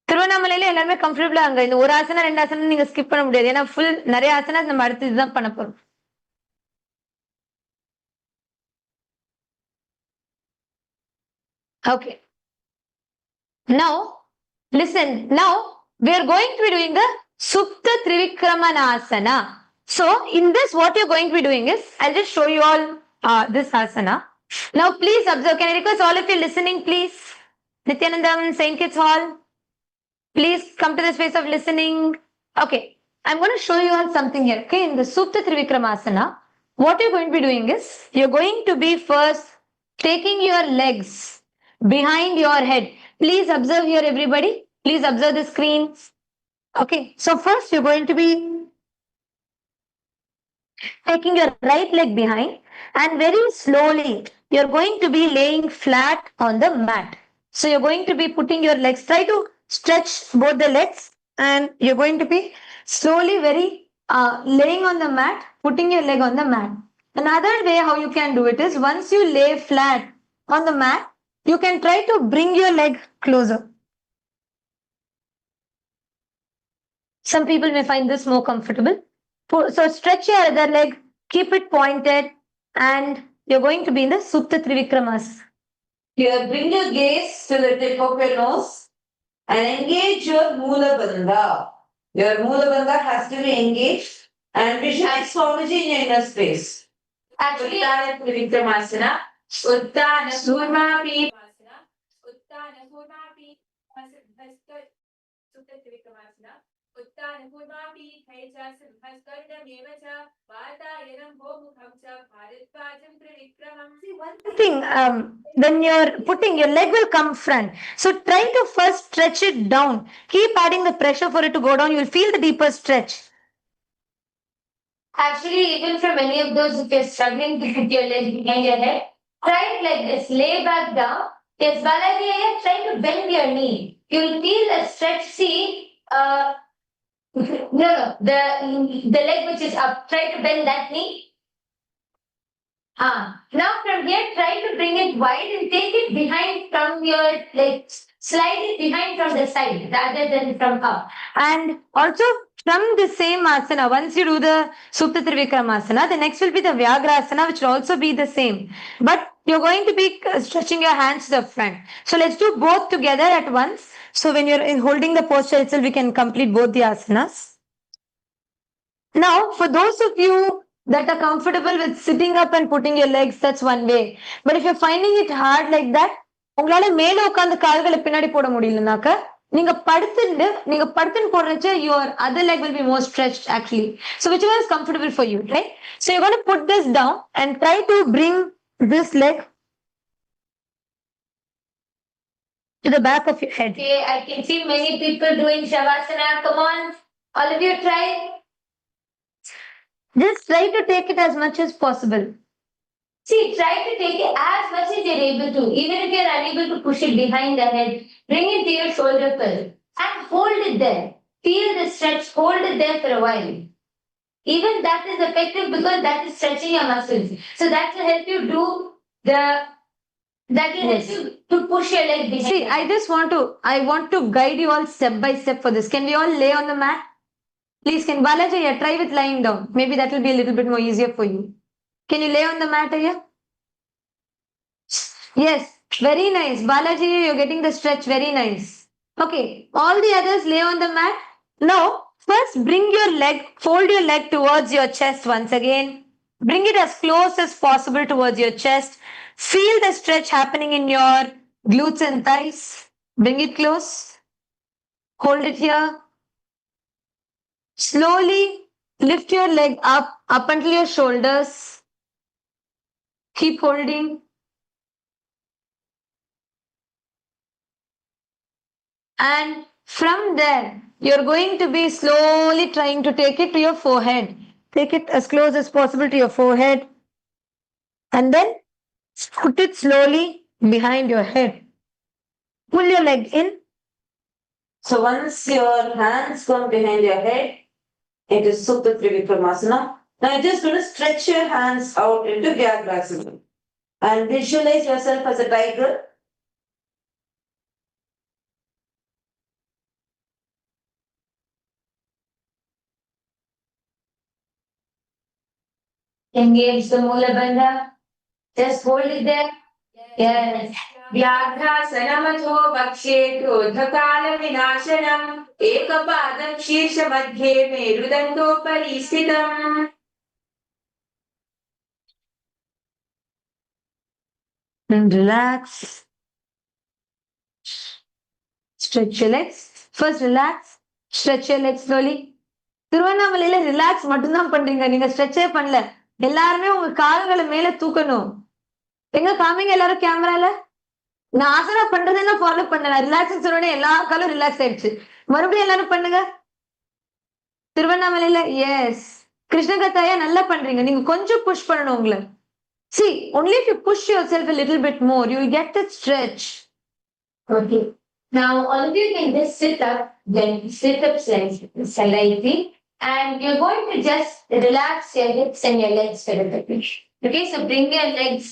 திருவண்ணாமலையில எல்லாருமே கம்ஃபர்டபுளா அங்க இந்த ஒரு ஆசனம் ரெண்டு ஆசனம் நீங்க ஸ்கிப் பண்ண முடியாது ஏன்னா ஃபுல் நிறைய ஆசனம் நம்ம அடுத்து இதுதான் பண்ண போறோம். Okay. Now listen. Now we are going to be doing the Supta Trivikramanasana. So in this what you're going to be doing is I'll just show you all this asana. Now please observe. Can I request all of you listening please? Nithyanandam, Saint Kitts Hall. Please come to the space of listening. Okay. I'm going to show you all something here. Okay. In the Supta Trivikramasana, what you're going to be doing is you're going to be first taking your legs behind your head. Please observe here everybody. Please observe the screen. Okay. So first you're going to be taking your right leg behind and very slowly you're going to be laying flat on the mat. So you're going to be putting your legs, try to stretch both the legs and you're going to be slowly very laying on the mat, putting your leg on the mat. Another way how you can do it is once you lay flat on the mat, you can try to bring your leg closer. Some people may find this more comfortable. So stretch your other leg, keep it pointed, and you're going to be in the Supta Trivikramas. Here, bring your gaze to the tip of your nose and engage your Mula Bandha. Your Mula Bandha has to be engaged and visualize Swamiji in your inner space. Actually, Uttana Trivikramasana, Uttana Surmapi. Uttana Surmapi, Supta Trivikramasana. Uttana Surmapi, Kaicha Simhaskarna Mevacha, Vatayanam Gomukham Cha, Bharattvajam Trivikramam. see one thing, when you're putting your leg will come front. So try to first stretch it down. Keep adding the pressure for it to go down. You'll feel the deeper stretch. Actually, even for many of those, if you're struggling to put your leg behind your head, try it like this. Lay back down. Yes, Balaji, try to bend your knee. You'll feel a stretch. See, no, the leg which is up. Try to bend that knee. Now from here, try to bring it wide and take it behind from your legs. Slide it behind from the side rather than from up. And also from the same asana, once you do the Supta Trivikramasana, the next will be the Vyagrasana, which will also be the same. But you're going to be stretching your hands to the front. So let's do both together at once. So when you're holding the posture itself, we can complete both the asanas. Now, for those of you that are comfortable with sitting up and putting your legs, that's one way. But if you're finding it hard like that, உங்களால மேல உட்கார்ந்து கால்களை பின்னாடி போட முடியலனாக்க நீங்க படுத்துன்னு போடுறச்ச your other leg will be more stretched actually. So whichever is comfortable for you, right? So you're going to put this down and try to bring this leg to the back of your head. Okay, I can see many people doing Shavasana. Come on, all of you try. Just try to take it as much as possible. See, try to take it as much as you're able to. Even if you're unable to push it behind the head, bring it to your shoulder pit and hold it there. Feel the stretch, hold it there for a while. Even that is effective because that is stretching your muscles. So that will help you do the that will help you to push your leg behind. See, I want to guide you all step by step for this. Can we all lay on the mat? Please, can Balaji, yeah, try with lying down. Maybe that will be a little bit more easier for you. Can you lay on the mat here? Yes, very nice. Balaji, you're getting the stretch, very nice. Okay, all the others lay on the mat. Now, first bring your leg, fold your leg towards your chest once again. Bring it as close as possible towards your chest. Feel the stretch happening in your glutes and thighs. Bring it close. Hold it here. Slowly lift your leg up until your shoulders. Keep holding. And from there, you're going to be slowly trying to take it to your forehead. Take it as close as possible to your forehead. And then put it slowly behind your head. Pull your leg in. So once your hands come behind your head, it is Supta Trivikramasana. Now you're just going to stretch your hands out into Vyagrasana. And visualize yourself as a tiger. Engage the Mula Bandha. Just hold it there. Yes. व्याघ्रासनमथो वक्ष्येतोऽर्धकालविनाशनम् एकपादं शीर्षमध्ये मेरुदण्डोपरि स्थितम्. And relax. Stretch your legs. First relax. Stretch your legs slowly. திருவண்ணாமலையில relax மட்டும்தான் பண்றீங்க, நீங்க ஸ்ட்ரெச்சே பண்ணல. எல்லாருமே உங்க கால்களை மேல தூக்கணும். எங்க காமிங்க எல்லாரும் கேமரால. நான் ஆசனா பண்றதெல்லாம் ஃபாலோ பண்ணல. ரிலாக்ஸ் சொன்னோடனே எல்லா காலும் ரிலாக்ஸ் ஆயிடுச்சு. மறுபடியும் எல்லாரும் பண்ணுங்க. திருவண்ணாமலையில எஸ் கிருஷ்ணகத்தாயா நல்லா பண்றீங்க. நீங்க கொஞ்சம் புஷ் பண்ணணும் உங்களை. See, only if you push yourself a little bit more, you will get that stretch. Okay. Now, all of you can just sit up, then sit up slightly, and you're going to just relax your hips and your legs for a bit. Okay, so bring your legs,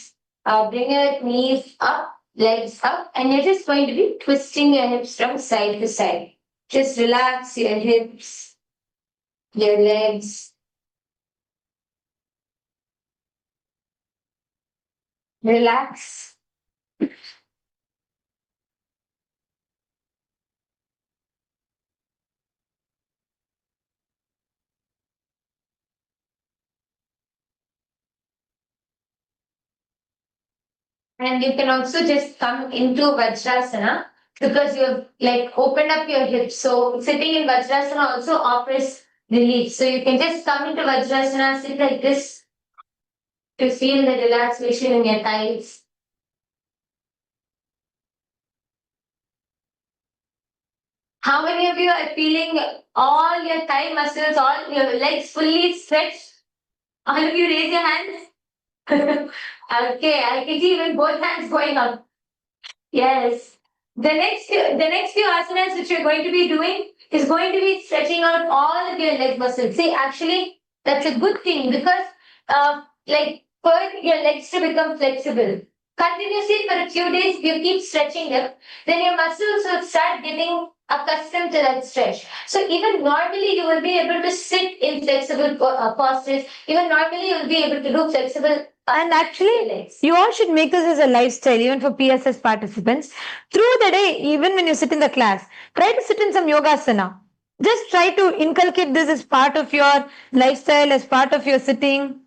bring your knees up, legs up, and you're just going to be twisting your hips from side to side. Just relax your hips, your legs. Relax. And you can also just come into Vajrasana because you've like opened up your hips. So sitting in Vajrasana also offers relief. So you can just come into Vajrasana, sit like this to feel the relaxation in your thighs. How many of you are feeling all your thigh muscles, all your legs fully stretched? All of you raise your hands. Okay, I can see even both hands going up. Yes. The next few asanas which you're going to be doing is going to be stretching out all of your leg muscles. See, actually, that's a good thing because, like, for your legs to become flexible, continuously for a few days, you keep stretching them, then your muscles will start getting accustomed to that stretch. So even normally you will be able to sit in flexible postures. Even normally you will be able to do flexible. And actually, you all should make this as a lifestyle, even for PSS participants. Through the day, even when you sit in the class, try to sit in some yogasana. Just try to inculcate this as part of your lifestyle, as part of your sitting.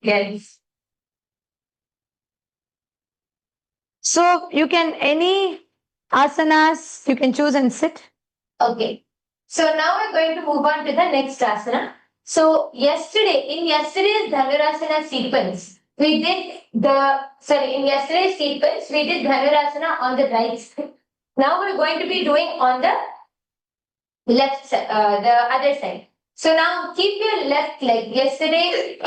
Yes. So you can, any asanas, you can choose and sit. Okay. So now we're going to move on to the next asana. So in yesterday's Dhanurasana sequence, we did Dhanurasana on the right side. Now we're going to be doing on the left side, the other side. So now keep your left leg. Yesterday,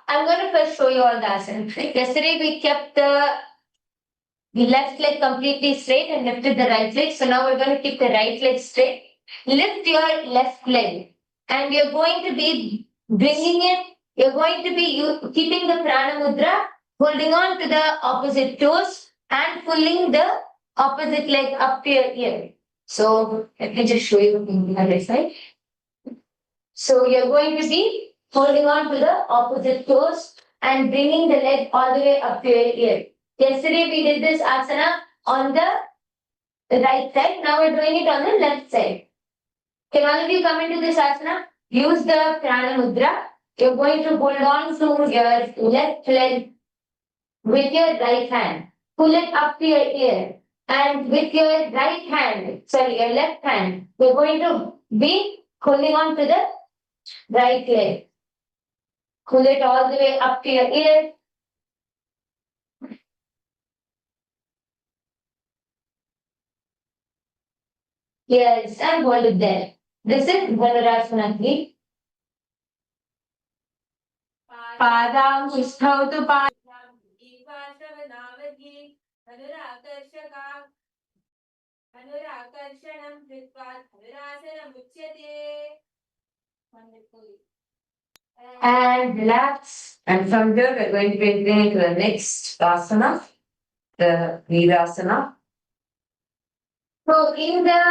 I'm going to first show you all the asana. Yesterday we kept the left leg completely straight and lifted the right leg. So now we're going to keep the right leg straight. Lift your left leg and you're going to be bringing it. You're going to be keeping the prana mudra, holding on to the opposite toes and pulling the opposite leg up to your ear. So let me just show you from the other side. So you're going to be holding on to the opposite toes and bringing the leg all the way up to your ear. Yesterday we did this asana on the right side. Now we're doing it on the left side. Can all of you come into this asana? Use the prana mudra. You're going to hold on to your left leg with your right hand. Pull it up to your ear. And with your right hand, sorry, your left hand, we're going to be holding on to the right leg. Pull it all the way up to your ear. Yes, and hold it there. This is Dhanurasana. पादां सुस्थौ तु अनुराकर्षणं कृत्वा धनुरासनमुच्यते. Wonderful. And relax. And from there, we're going to be entering into the next asana, the virasana. So in the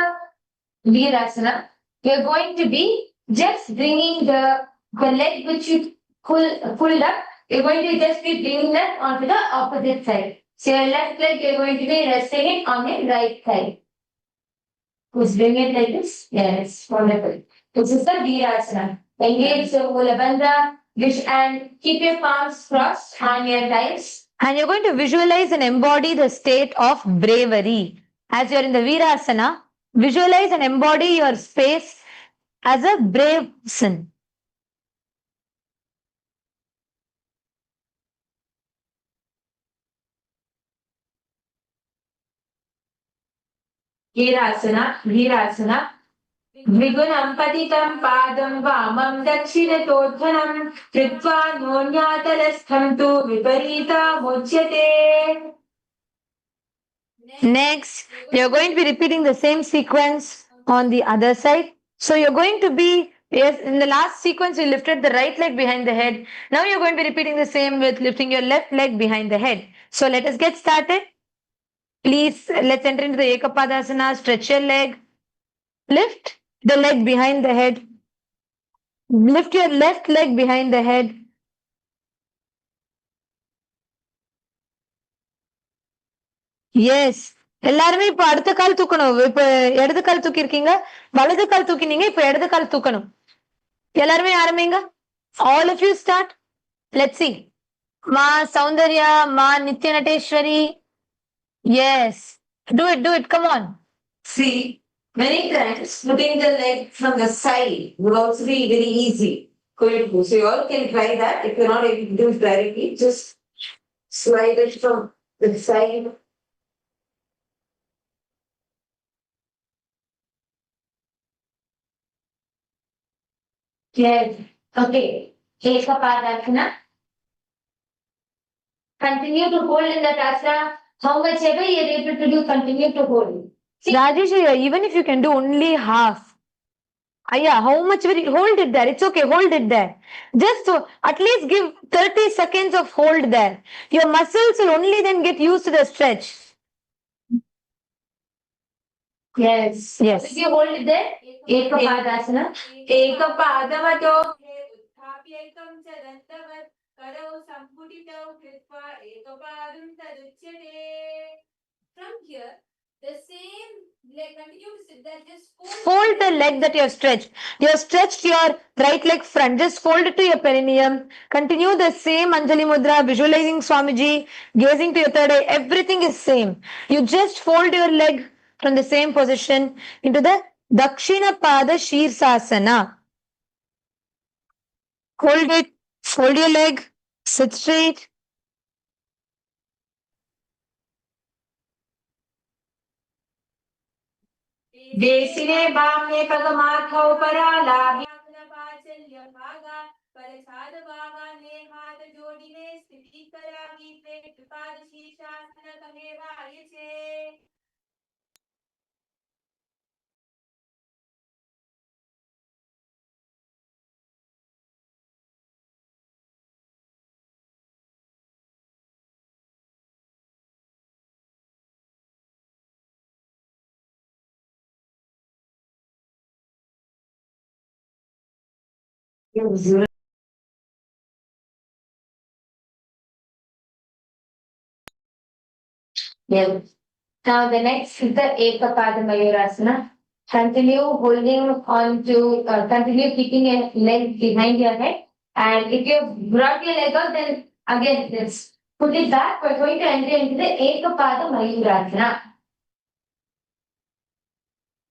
virasana, you're going to be just bringing the leg which you pulled up, you're going to just be bringing that onto the opposite side. So your left leg, you're going to be resting it on your right side. Just bring it like this. Yes, wonderful. This is the virasana. Engage the Mula Bandha and keep your palms crossed on your thighs. And you're going to visualize and embody the state of bravery. As you're in the virasana, visualize and embody your space as a brave person. Virasana. द्विगुणं पतितं पादं वामं दक्षिणतोद्धनं कृत्वा नोन्यातलस्थं तु विपरीतमुच्यते. Next, you're going to be repeating the same sequence on the other side. So you're going to be, yes, in the last sequence, you lifted the right leg behind the head. Now you're going to be repeating the same with lifting your left leg behind the head. So let us get started. Please, let's enter into the Ekapadasana. Stretch your leg. Lift the leg behind the head. Lift your left leg behind the head. Yes எல்லாருமே இப்ப அடுத்த கால் தூக்கணும். இப்ப இடது கால் தூக்கி இருக்கீங்க, வலது கால் தூக்கினீங்க, இப்ப இடது கால் தூக்கணும். எல்லாருமே ஆரம்பிங்க. All of you start. Let's see. Ma Saundarya, Ma Nithyanateshwari. Yes. Do it. Come on. See, many times putting the leg from the side would also be very easy. So you all can try that. If you're not able to do it directly, just slide it from the side. Yes. Okay. Ekapadasana. Continue to hold in that asana. How much ever you're able to do, continue to hold. See, Rajesh, even if you can do only half. Yeah, how much will you hold it there? It's okay, hold it there. Just so, at least give 30 seconds of hold there. Your muscles will only then get used to the stretch. Yes. If you hold it there, Ekapadasana. एकपादवतो उत्थाप्यैकं च दन्तवत् करौ सम्पुटितौ कृत्वा एकपादं तदुच्यते. From here, the same leg continue to sit there, just Fold the leg that you have stretched. You have stretched your right leg front. Just fold it to your perineum. Continue the same Anjali Mudra, visualizing Swamiji, gazing to your third eye. Everything is same. You just fold your leg from the same position into the Dakshina Pada Shirsasana. Hold it. Fold your leg. Sit straight. देशिने बाम्ये पगमार्थौ परालाभि स्थितीकरामि ते कृपादशीर्षासनतमेवायचे Yes. Now the next is the Ekapada Mayurasana. Continue holding on to, continue keeping your leg behind your head. And if you brought your leg out, then again, let's put it back. We're going to enter into the Ekapada Mayurasana.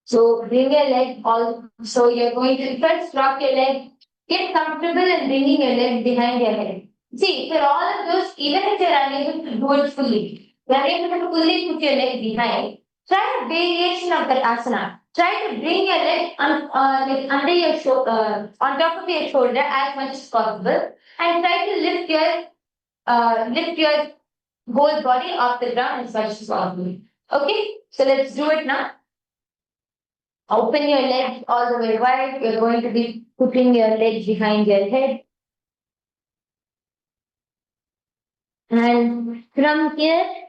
So bring your leg all, so you're going to first drop your leg, get comfortable in bringing your leg behind your head. See, for all of those, even if you're unable to do it fully, you're able to fully put your leg behind, try a variation of that asana. Try to bring your leg like under your shoulder, on top of your shoulder as much as possible, and try to lift your whole body off the ground as much as possible. Okay, so let's do it now. Open your legs all the way wide. You're going to be putting your legs behind your head. And from here,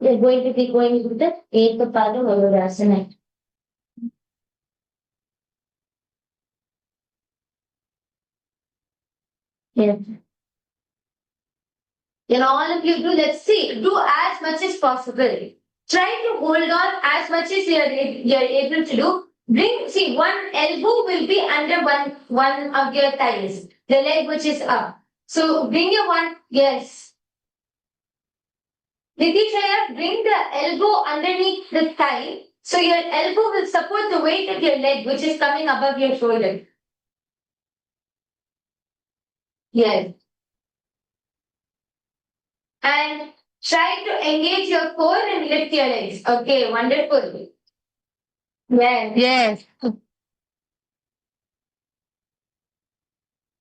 you're going to be going to the Ekapada Mayurasana. Yes. Then all of you do, let's see, do as much as possible. Try to hold on as much as you're able to do. Bring, see, one elbow will be under one of your thighs, the leg which is up. So bring your one, yes. Nithyananda, bring the elbow underneath the thigh. So your elbow will support the weight of your leg, which is coming above your shoulder. Yes. And try to engage your core and lift your legs. Okay, wonderful. Yes. Yes.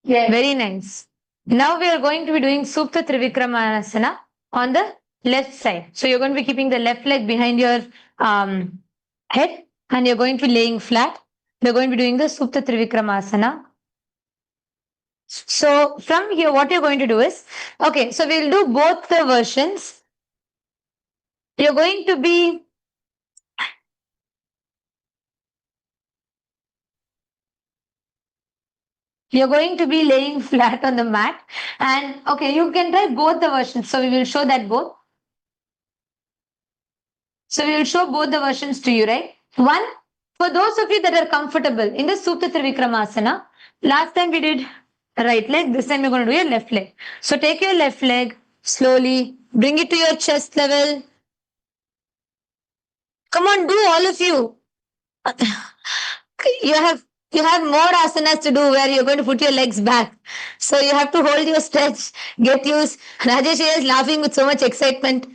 Yes. Very nice. Now we are going to be doing Supta Trivikramanasana on the left side. So you're going to be keeping the left leg behind your head and you're going to be laying flat. We're going to be doing the Supta Trivikramasana. So from here, what you're going to do is, okay, so we'll do both the versions. You're going to be laying flat on the mat and okay, you can try both the versions. So we will show that both. So we will show both the versions to you, right? One, for those of you that are comfortable in the Supta Trivikramasana, last time we did right leg, this time we're going to do your left leg. So take your left leg slowly, bring it to your chest level. Come on, do all of you. You have more asanas to do where you're going to put your legs back. So you have to hold your stretch, get used. Rajesh is laughing with so much excitement.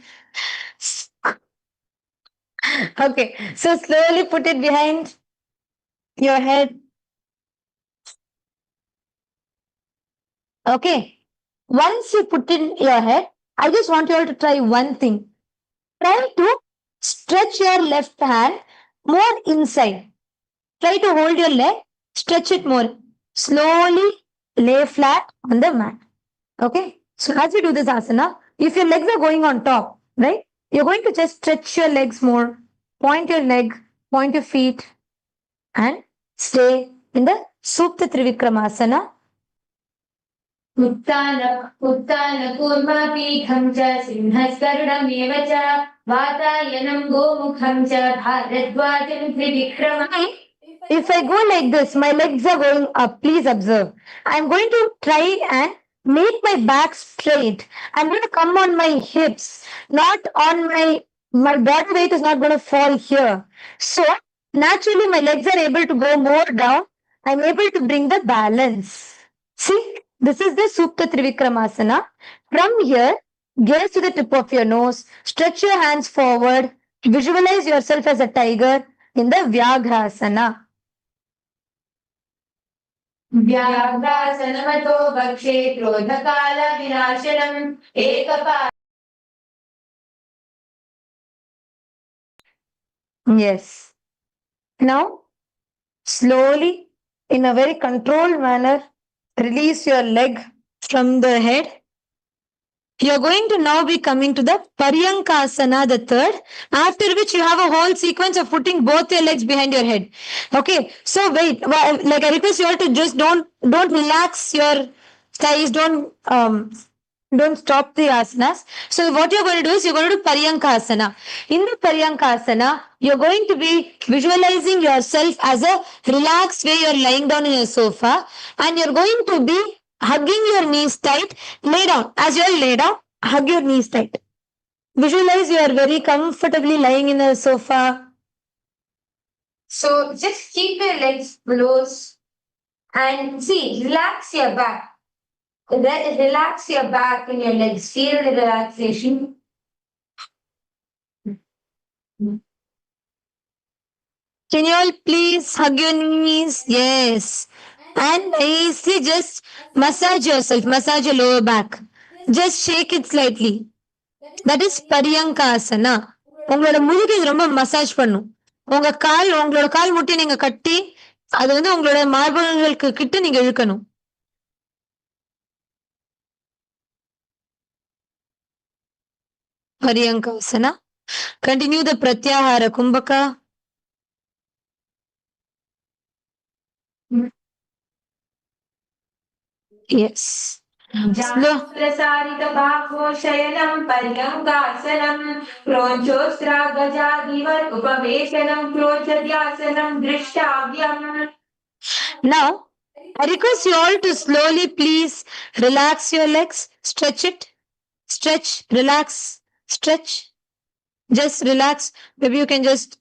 Okay, so slowly put it behind your head. Okay, once you put in your head, I just want you all to try one thing. Try to stretch your left hand more inside. Try to hold your leg, stretch it more. Slowly lay flat on the mat. Okay, so as you do this asana, if your legs are going on top, right, you're going to just stretch your legs more, point your leg, point your feet, and stay in the Supta Trivikramasana. उत्तान कूर्मापीठं च सिंहस्करुडमेव च वातायनं गोमुखं च भारद्वाजं त्रिविक्रमम्. If I go like this, my legs are going up. Please observe. I'm going to try and make my back straight. I'm going to come on my hips, not on my body weight is not going to fall here. So naturally, my legs are able to go more down. I'm able to bring the balance. See, this is the Supta Trivikramasana. From here, gaze to the tip of your nose, stretch your hands forward, visualize yourself as a tiger in the Vyagrasana. व्याघ्रासनमतो भक्षे क्रोधकालविनाशनम् एकपा. Yes. Now, slowly, in a very controlled manner, release your leg from the head. You're going to now be coming to the Paryankasana, the third, after which you have a whole sequence of putting both your legs behind your head. Okay, so wait, like I request you all to just don't relax your thighs, don't stop the asanas. So what you're going to do is you're going to do Paryankasana. In the Paryankasana, you're going to be visualizing yourself as a relaxed way. You're lying down in your sofa and you're going to be hugging your knees tight. Lay down. As you lay down, hug your knees tight. Visualize you are very comfortably lying in the sofa. So just keep your legs close and see, relax your back. Relax your back and your legs. Feel the relaxation. Can you all please hug your knees? Yes. And easily just massage yourself, massage your lower back. Just shake it slightly. That is Paryankasana. உங்களோட முதுகு இது ரொம்ப massage பண்ணும். உங்களோட கால் முட்டி நீங்க கட்டி அது வந்து உங்களோட மார்பகங்களுக்கு கிட்ட நீங்க இழுக்கணும். Paryankasana. Continue the Pratyahara Kumbhaka. Yes. प्रसारितबाह्वशयनं पर्यङ्कासनं क्रोञ्चोस्त्रागजादिवत् उपवेशनं क्रोचद्यासनं दृष्टाव्यम्. Now, I request you all to slowly please relax your legs, stretch it, stretch, relax, stretch. Just relax. Maybe you can just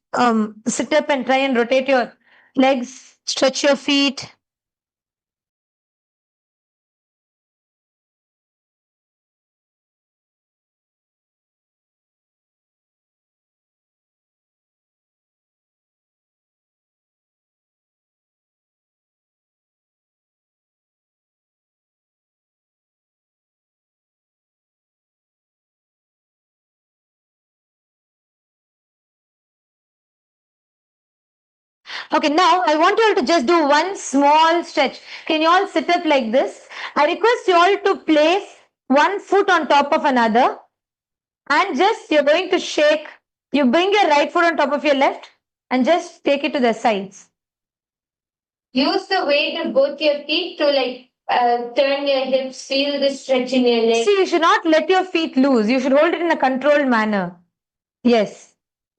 sit up and try and rotate your legs, stretch your feet. Okay, now I want you all to just do one small stretch. Can you all sit up like this? I request you all to place one foot on top of another and just you're going to shake. You bring your right foot on top of your left and just take it to the sides. Use the weight of both your feet to turn your hips, feel the stretch in your legs. See, you should not let your feet loose. You should hold it in a controlled manner. Yes.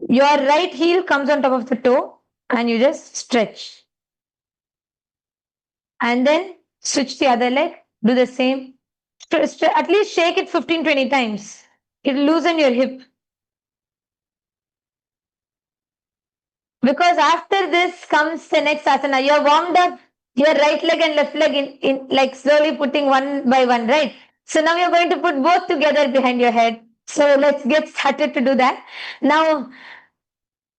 Your right heel comes on top of the toe and you just stretch. And then switch the other leg, do the same. At least shake it 15-20 times. It'll loosen your hip. Because after this comes the next asana. You're warmed up your right leg and left leg in like slowly putting one by one, right? So now you're going to put both together behind your head. So let's get started to do that. Now,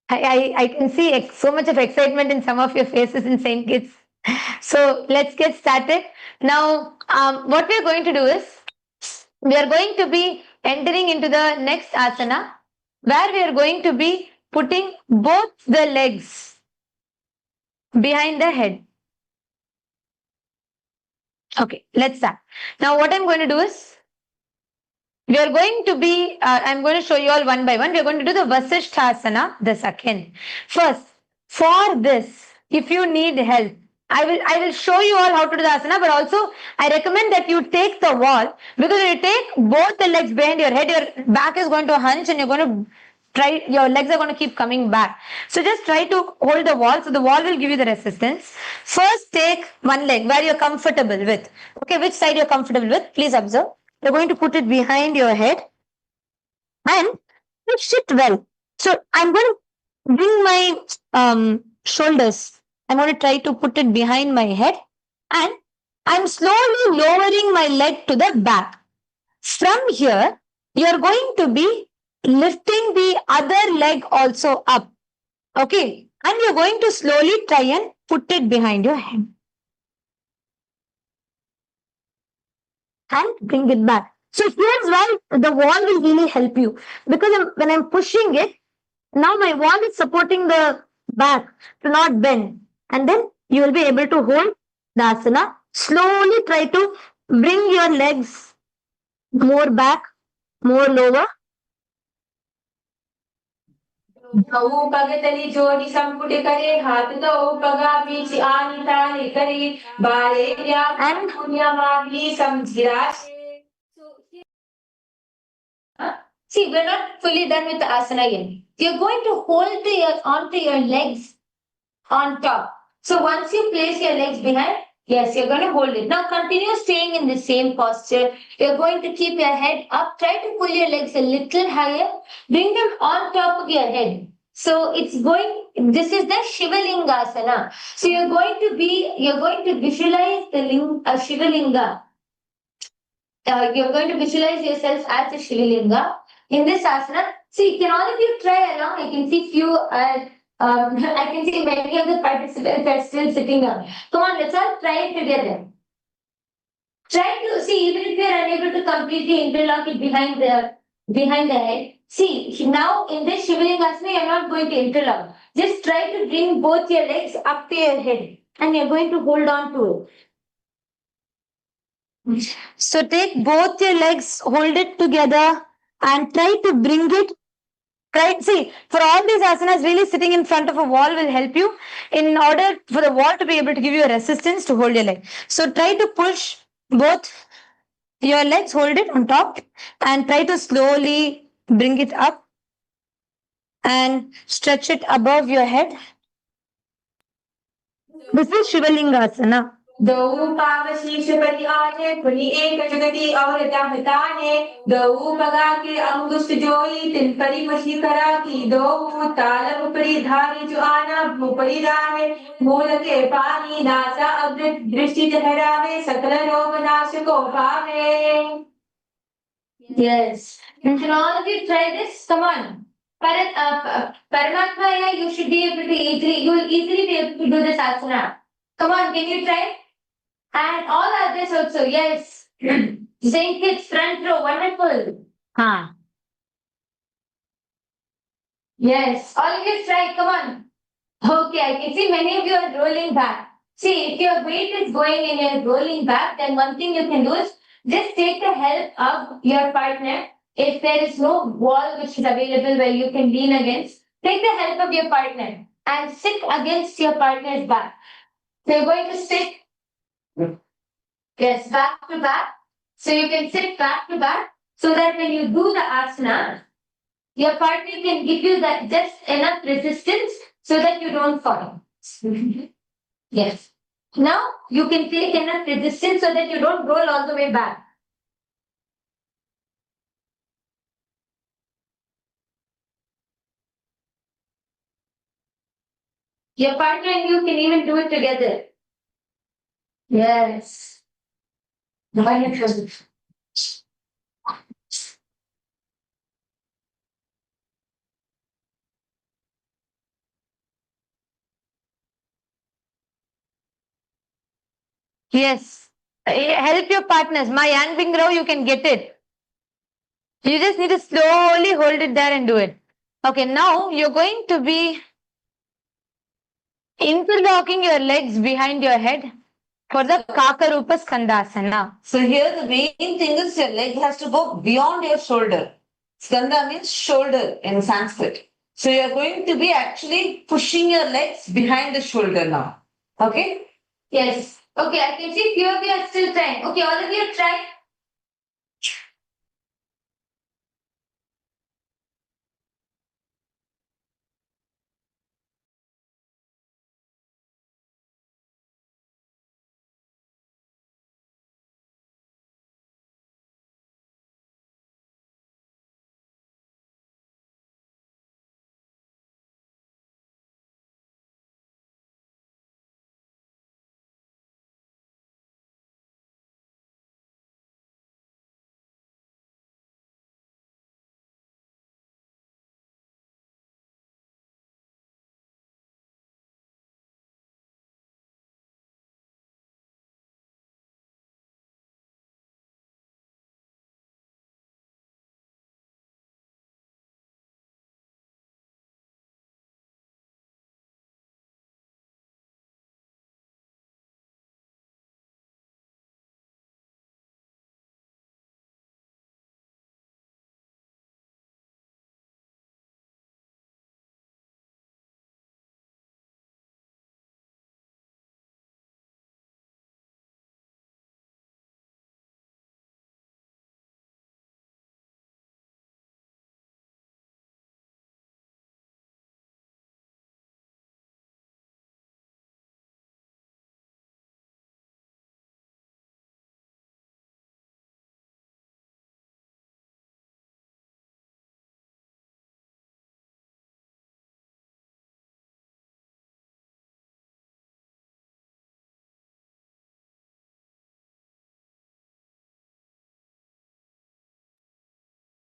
I can see so much of excitement in some of your faces in Saint Kitts. So let's get started. Now, what we're going to do is, we are going to be entering into the next asana where we are going to be putting both the legs behind the head. Okay, let's start. Now, what I'm going to do is, we are going to be, I'm going to show you all one by one. We are going to do the Vasishthasana, the second. First, for this, if you need help, I will show you all how to do the asana, but also I recommend that you take the wall, because when you take both the legs behind your head, your back is going to hunch and you're going to try, your legs are going to keep coming back. So just try to hold the wall, so the wall will give you the resistance. First, take one leg where you're comfortable with. Okay, which side you're comfortable with, please observe. You're going to put it behind your head and push it well. So I'm going to bring my shoulders. I'm going to try to put it behind my head and I'm slowly lowering my leg to the back. From here, you're going to be lifting the other leg also up. Okay. And you're going to slowly try and put it behind your head. and bring it back. So here's why the wall will really help you, because when I'm pushing it, now my wall is supporting the back to not bend, and then you will be able to hold the asana. Slowly try to bring your legs more back, more lower. गऊ पगतली जोड़ी संपुट करे हाथ दो पगा बीच आनी ताली करे बारे And पुण्य मागली समझिरा See, we're not fully done with the asana yet. You're going to hold onto your legs on top. So once you place your legs behind, yes, you're going to hold it. Now continue staying in the same posture. You're going to keep your head up. Try to pull your legs a little higher. Bring them on top of your head. So this is the Shiva Lingasana. So you're going to visualize the Shiva Linga. You're going to visualize yourself as a Shiva Linga in this asana. See, can all of you try along? I can see I can see many of the participants are still sitting down. Come on, let's all try it together. Try to see, even if you are unable to completely interlock it behind the head. See, now in this Shivalingasana, you're not going to interlock. Just try to bring both your legs up to your head, and you're going to hold on to it. so take both your legs, hold it together, and try to bring it. Right. See, for all these asanas, really sitting in front of a wall will help you in order for the wall to be able to give you a resistance to hold your leg. So try to push both your legs, hold it on top, and try to slowly bring it up and stretch it above your head. This is Shivalingasana. दो पाव शीश परि आने पुनि एक जगति और दहताने दो पगा के अंगुष्ठ जोई तिन परि मशी करा की दो ताल उपरि धारी जो आना उपरि राहे मूल के पानी नासा अग्र दृष्टि ठहरावे सकल रोग नाश को पावे. Yes. And can all of you try this? Come on. Paramatma, you should be able to you will easily be able to do this asana. Come on, can you try? And all others also, yes. Saint kids, front row, wonderful. Huh. Yes, all of you try, come on. Okay, I can see many of you are rolling back. See, if your weight is going and you're rolling back, then one thing you can do is just take the help of your partner. If there is no wall which is available where you can lean against, take the help of your partner and sit against your partner's back. So you're going to sit, yes, back to back. So you can sit back to back so that when you do the asana, your partner can give you that just enough resistance so that you don't fall. Yes. Now you can take enough resistance so that you don't roll all the way back. Your partner and you can even do it together. Yes. Yes. Help your partners. My Yang Wing Row, you can get it. You just need to slowly hold it there and do it. Okay, now you're going to be interlocking your legs behind your head for the Kakarupa Skandasana. So here the main thing is your leg has to go beyond your shoulder. Skanda means shoulder in Sanskrit. So you're going to be actually pushing your legs behind the shoulder now. Okay? Yes. Okay, I can see few of you are still trying. Okay, all of you try.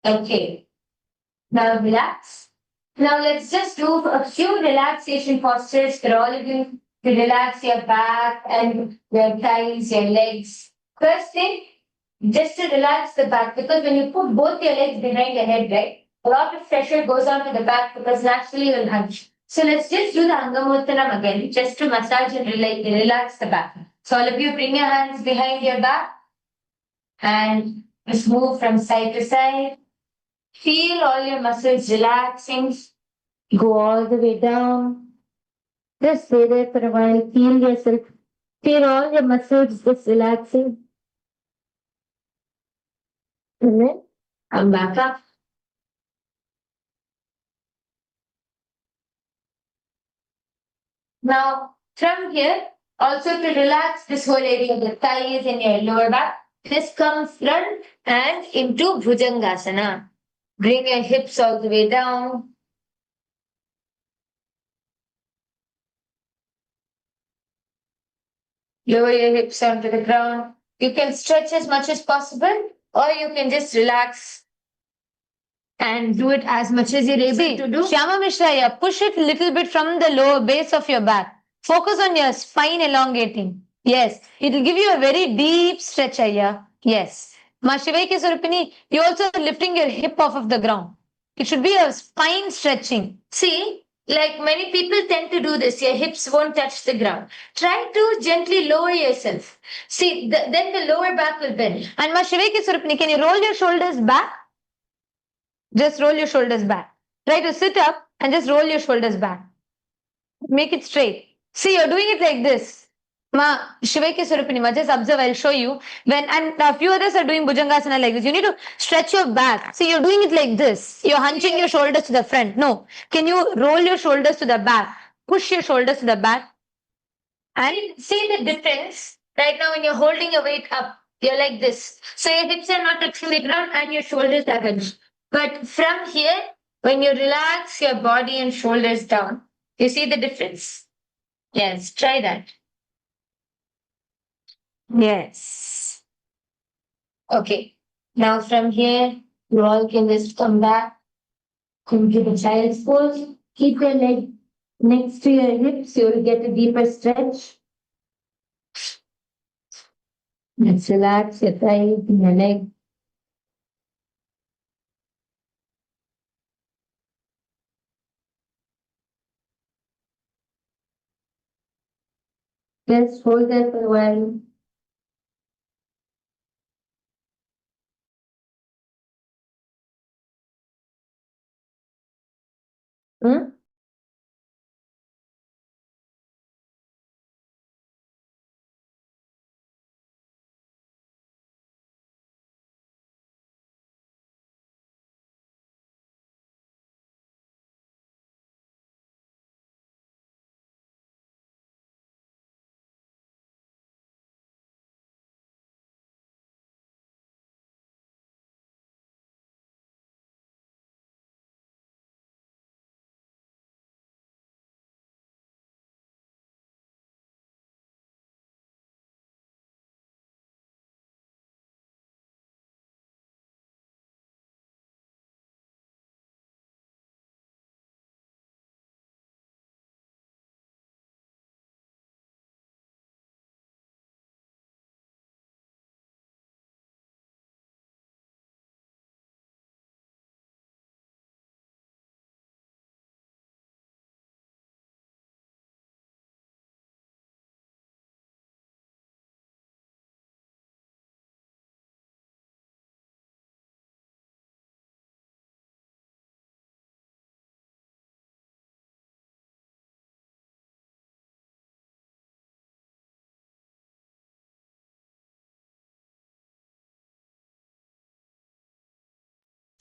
Okay. Now relax. Now let's just do a few relaxation postures for all of you to relax your back and your thighs, your legs. First thing, just to relax the back, because when you put both your legs behind your head, right, a lot of pressure goes onto the back because naturally you'll hunch. So let's just do the Angamuttanam again, just to massage and relax the back. So all of you bring your hands behind your back and just move from side to side. Feel all your muscles relaxing. Go all the way down. Just stay there for a while. Feel yourself. Feel all your muscles just relaxing. And then come back up. Now, from here, also to relax this whole area, the thighs and your lower back, just come front and into Bhujangasana. Bring your hips all the way down. Lower your hips onto the ground. You can stretch as much as possible, or you can just relax and do it as much as you're able to do. Shyama Mishra, push it a little bit from the lower base of your back. Focus on your spine elongating. Yes, it will give you a very deep stretch, Ayya. Yes. Ma Shivaiki Surupini, you're also lifting your hip off of the ground. It should be a spine stretching. See, like many people tend to do this, your hips won't touch the ground. Try to gently lower yourself. See, then the lower back will bend. And Ma Shivaiki Surupini, can you roll your shoulders back? Just roll your shoulders back. Try to sit up and just roll your shoulders back. Make it straight. See, you're doing it like this. Ma Shivaiki Surupini, ma, just observe, I'll show you. And a few others are doing Bhujangasana like this. You need to stretch your back. See, you're doing it like this. You're hunching your shoulders to the front. No. Can you roll your shoulders to the back? Push your shoulders to the back. And see the difference. Right now, when you're holding your weight up, you're like this. So your hips are not touching the ground and your shoulders are hunched. But from here, when you relax your body and shoulders down, you see the difference? Yes, try that. Yes. Okay. Now from here, you all can just come back. Come to the child's pose. Keep your leg next to your hips. You will get a deeper stretch. Let's relax your thighs and your leg. Just hold there for a while. Hmm?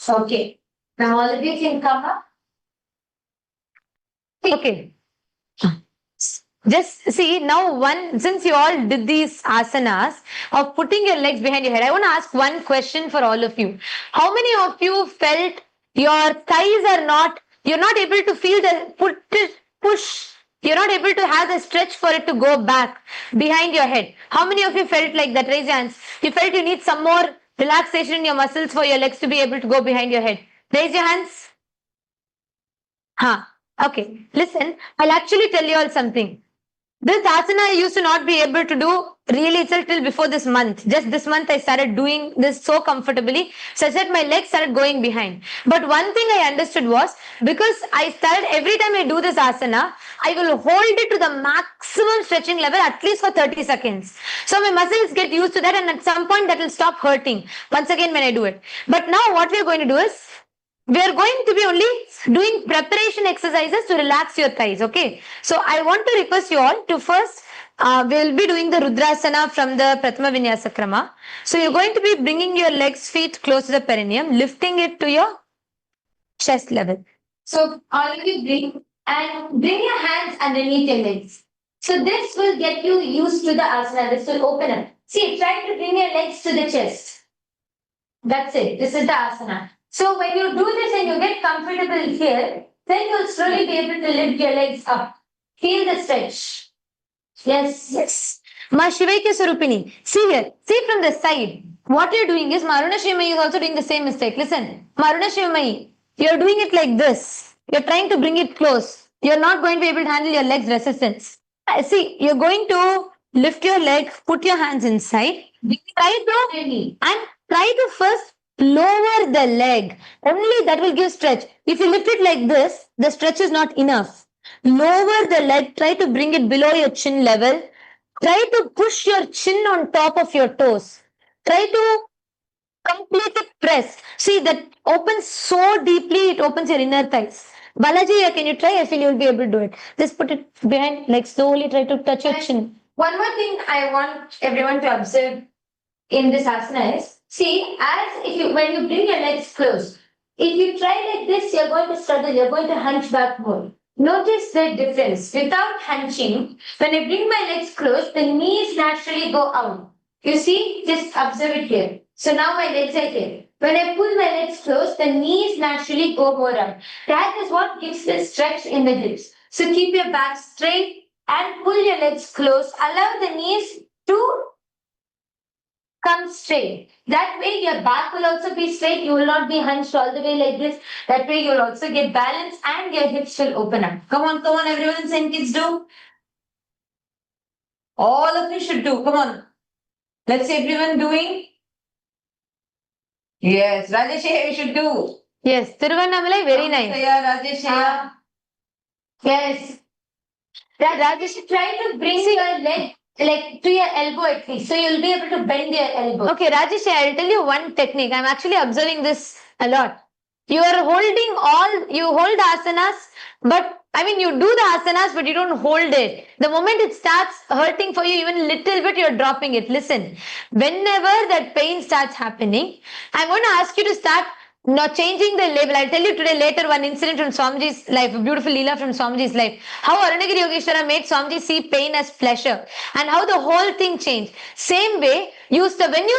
Okay. Now all of you can come up. Okay. Just see now since you all did these asanas of putting your legs behind your head, I want to ask one question for all of you. How many of you felt your thighs are not, you're not able to feel the push, you're not able to have the stretch for it to go back behind your head? How many of you felt like that? Raise your hands. You felt you need some more relaxation in your muscles for your legs to be able to go behind your head? Raise your hands. Okay. Listen, I'll actually tell you all something. This asana I used to not be able to do really itself till before this month. Just this month I started doing this so comfortably such that my legs started going behind. But one thing I understood was because I started every time I do this asana, I will hold it to the maximum stretching level at least for 30 seconds. So my muscles get used to that and at some point that will stop hurting once again when I do it. But now what we are going to do is we are going to be only doing preparation exercises to relax your thighs. Okay. So I want to request you all to first, we'll be doing the Rudrasana from the Prathama Vinyasa Krama. So you're going to be bringing your legs, feet close to the perineum, lifting it to your chest level. So all of you bring your hands underneath your legs. So this will get you used to the asana. This will open up. See, try to bring your legs to the chest. That's it. This is the asana. So when you do this and you get comfortable here, then you'll slowly be able to lift your legs up. Feel the stretch. Yes. Ma Shivaikya Sarupini. See here. See from the side. What you're doing is Maruna Shivamai is also doing the same mistake. Listen. Maruna Shivamai, you're doing it like this. You're trying to bring it close. You're not going to be able to handle your legs resistance. See, you're going to lift your leg, put your hands inside. Try to first lower the leg. Only that will give stretch. If you lift it like this, the stretch is not enough. Lower the leg. Try to bring it below your chin level. Try to push your chin on top of your toes. Try to completely press. See, that opens so deeply, it opens your inner thighs. Balaji, can you try? I feel you'll be able to do it. Just put it behind, like slowly try to touch your chin. One more thing I want everyone to observe in this asana is, see, as if you, when you bring your legs close, if you try like this, you're going to struggle, you're going to hunch back more. Notice the difference. Without hunching, when I bring my legs close, the knees naturally go out. You see, just observe it here. So now my legs are here. When I pull my legs close, the knees naturally go more out. That is what gives the stretch in the hips. So keep your back straight and pull your legs close. Allow the knees to come straight. That way your back will also be straight. You will not be hunched all the way like this. That way you'll also get balance and your hips will open up. Come on, everyone. Same kids do. All of you should do. Come on. Let's see everyone doing. Yes, Rajesh, you should do. Yes, Tiruvannamalai, very nice. Rajesh. Yes. Rajesh, try to bring your leg like to your elbow at least. So you'll be able to bend your elbow. Okay, Rajesh, I'll tell you one technique. I'm actually observing this a lot. You hold asanas, but you do the asanas, but you don't hold it. The moment it starts hurting for you, even little bit, you're dropping it. Listen, whenever that pain starts happening, I'm going to ask you to start not changing the label. I'll tell you today later one incident from Swamiji's life, a beautiful Leela from Swamiji's life. How Arunagiri Yogeshwara made Swamiji see pain as pleasure and how the whole thing changed. Same way, when you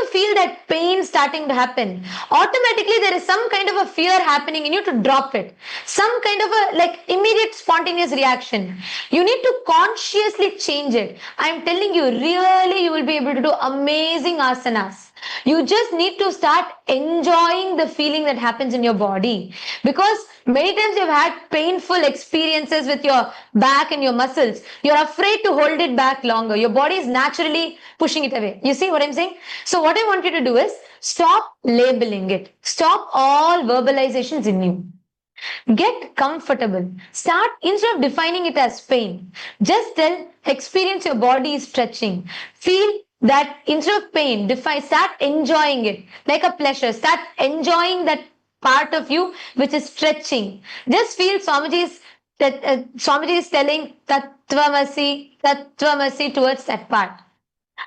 feel that pain starting to happen, automatically there is some kind of a fear happening in you to drop it. Some kind of a immediate spontaneous reaction. You need to consciously change it. I'm telling you, really you will be able to do amazing asanas. You just need to start enjoying the feeling that happens in your body, because many times you've had painful experiences with your back and your muscles. You're afraid to hold it back longer. Your body is naturally pushing it away. You see what I'm saying? So what I want you to do is stop labeling it. Stop all verbalizations in you. Get comfortable. Start, instead of defining it as pain, just experience your body stretching. Feel that instead of pain, start enjoying it like a pleasure. Start enjoying that part of you which is stretching. Just feel Swamiji is telling Tattvamasi towards that part.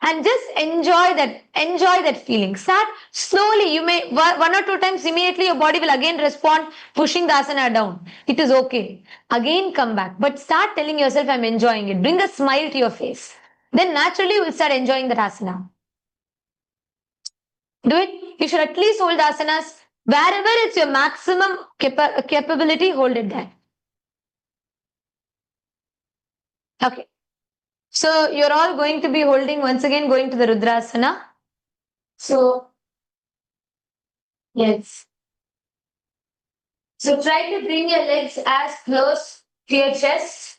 And just enjoy that feeling. Start slowly. You may one or two times immediately your body will again respond, pushing the asana down. It is okay. Again come back. But start telling yourself, I'm enjoying it. Bring a smile to your face. Then naturally you will start enjoying that asana. Do it. You should at least hold asanas. Wherever it's your maximum capability, hold it there. Okay. So you're all going to be holding, once again going to the Rudrasana. So Yes. So try to bring your legs as close to your chest.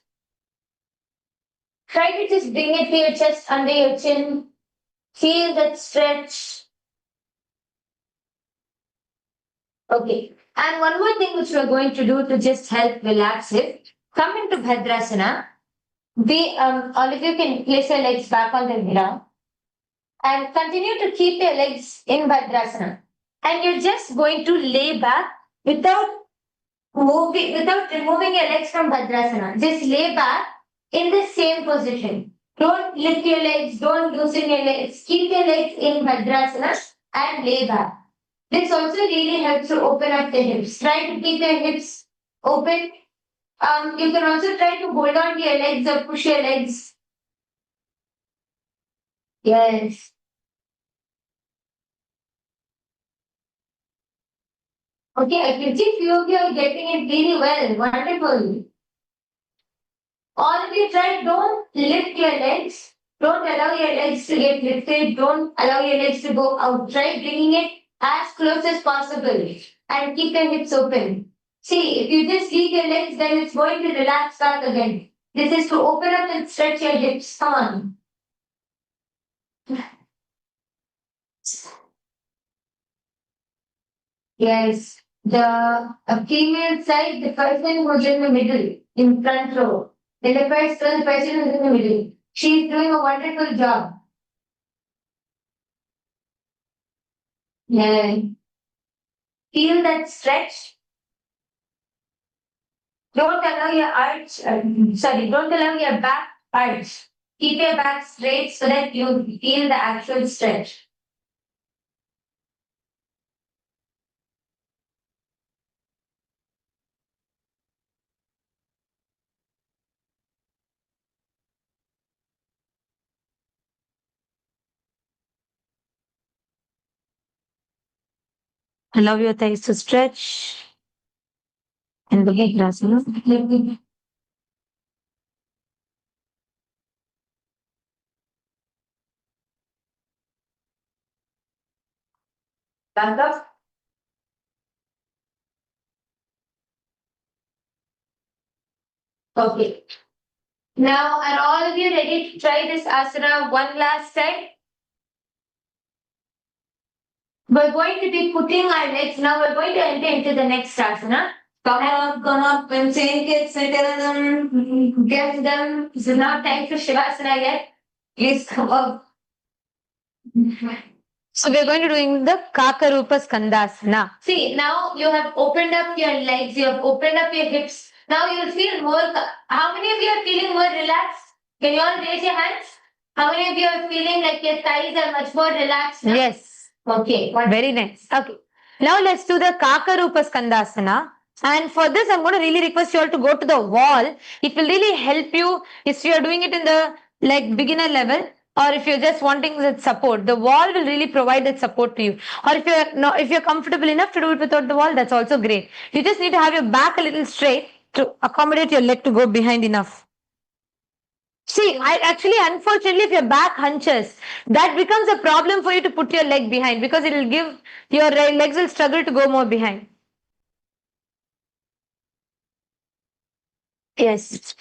Try to just bring it to your chest under your chin. Feel that stretch. Okay. And one more thing which we're going to do to just help relax it. Come into Bhadrasana. All of you can place your legs back on the ground and continue to keep your legs in Bhadrasana. And you're just going to lay back without without removing your legs from Bhadrasana. Just lay back in the same position. Don't lift your legs, don't loosen your legs. Keep your legs in Bhadrasana and lay back. This also really helps to open up the hips. Try to keep your hips open. You can also try to hold on to your legs or push your legs. Yes. Okay, I can see few of you are getting it really well. Wonderful. All of you try, don't lift your legs. Don't allow your legs to get lifted. Don't allow your legs to go out. Try bringing it as close as possible and keep your hips open. See, if you just leave your legs, then it's going to relax back again. This is to open up and stretch your hips. Come on. Yes. The female side, the person who's in the middle, in front row. Then the person who's in the middle. She's doing a wonderful job. Yeah. Feel that stretch. Don't allow your don't allow your back arch. Keep your back straight so that you feel the actual stretch. Allow your thighs to stretch. And the Bhadrasana. Stand up. Okay. Now, are all of you ready to try this asana one last time? We're going to be putting our legs now. We're going to enter into the next asana. Come up, and same kids, tell them, get them. This is not time for Shivasana yet. Please come up. So we're going to doing the Kakarupa Skandasana. See, now you have opened up your legs, you have opened up your hips. Now you will feel more. How many of you are feeling more relaxed? Can you all raise your hands? How many of you are feeling like your thighs are much more relaxed now? Yes. Okay. Very nice. Okay. Now let's do the Kakarupa Skandasana. And for this, I'm going to really request you all to go to the wall. It will really help you if you are doing it in the like beginner level, or if you're just wanting that support. The wall will really provide that support to you. Or if you're comfortable enough to do it without the wall, that's also great. You just need to have your back a little straight to accommodate your leg to go behind enough. See, unfortunately, if your back hunches, that becomes a problem for you to put your leg behind, because it will give your legs will struggle to go more behind. Yes.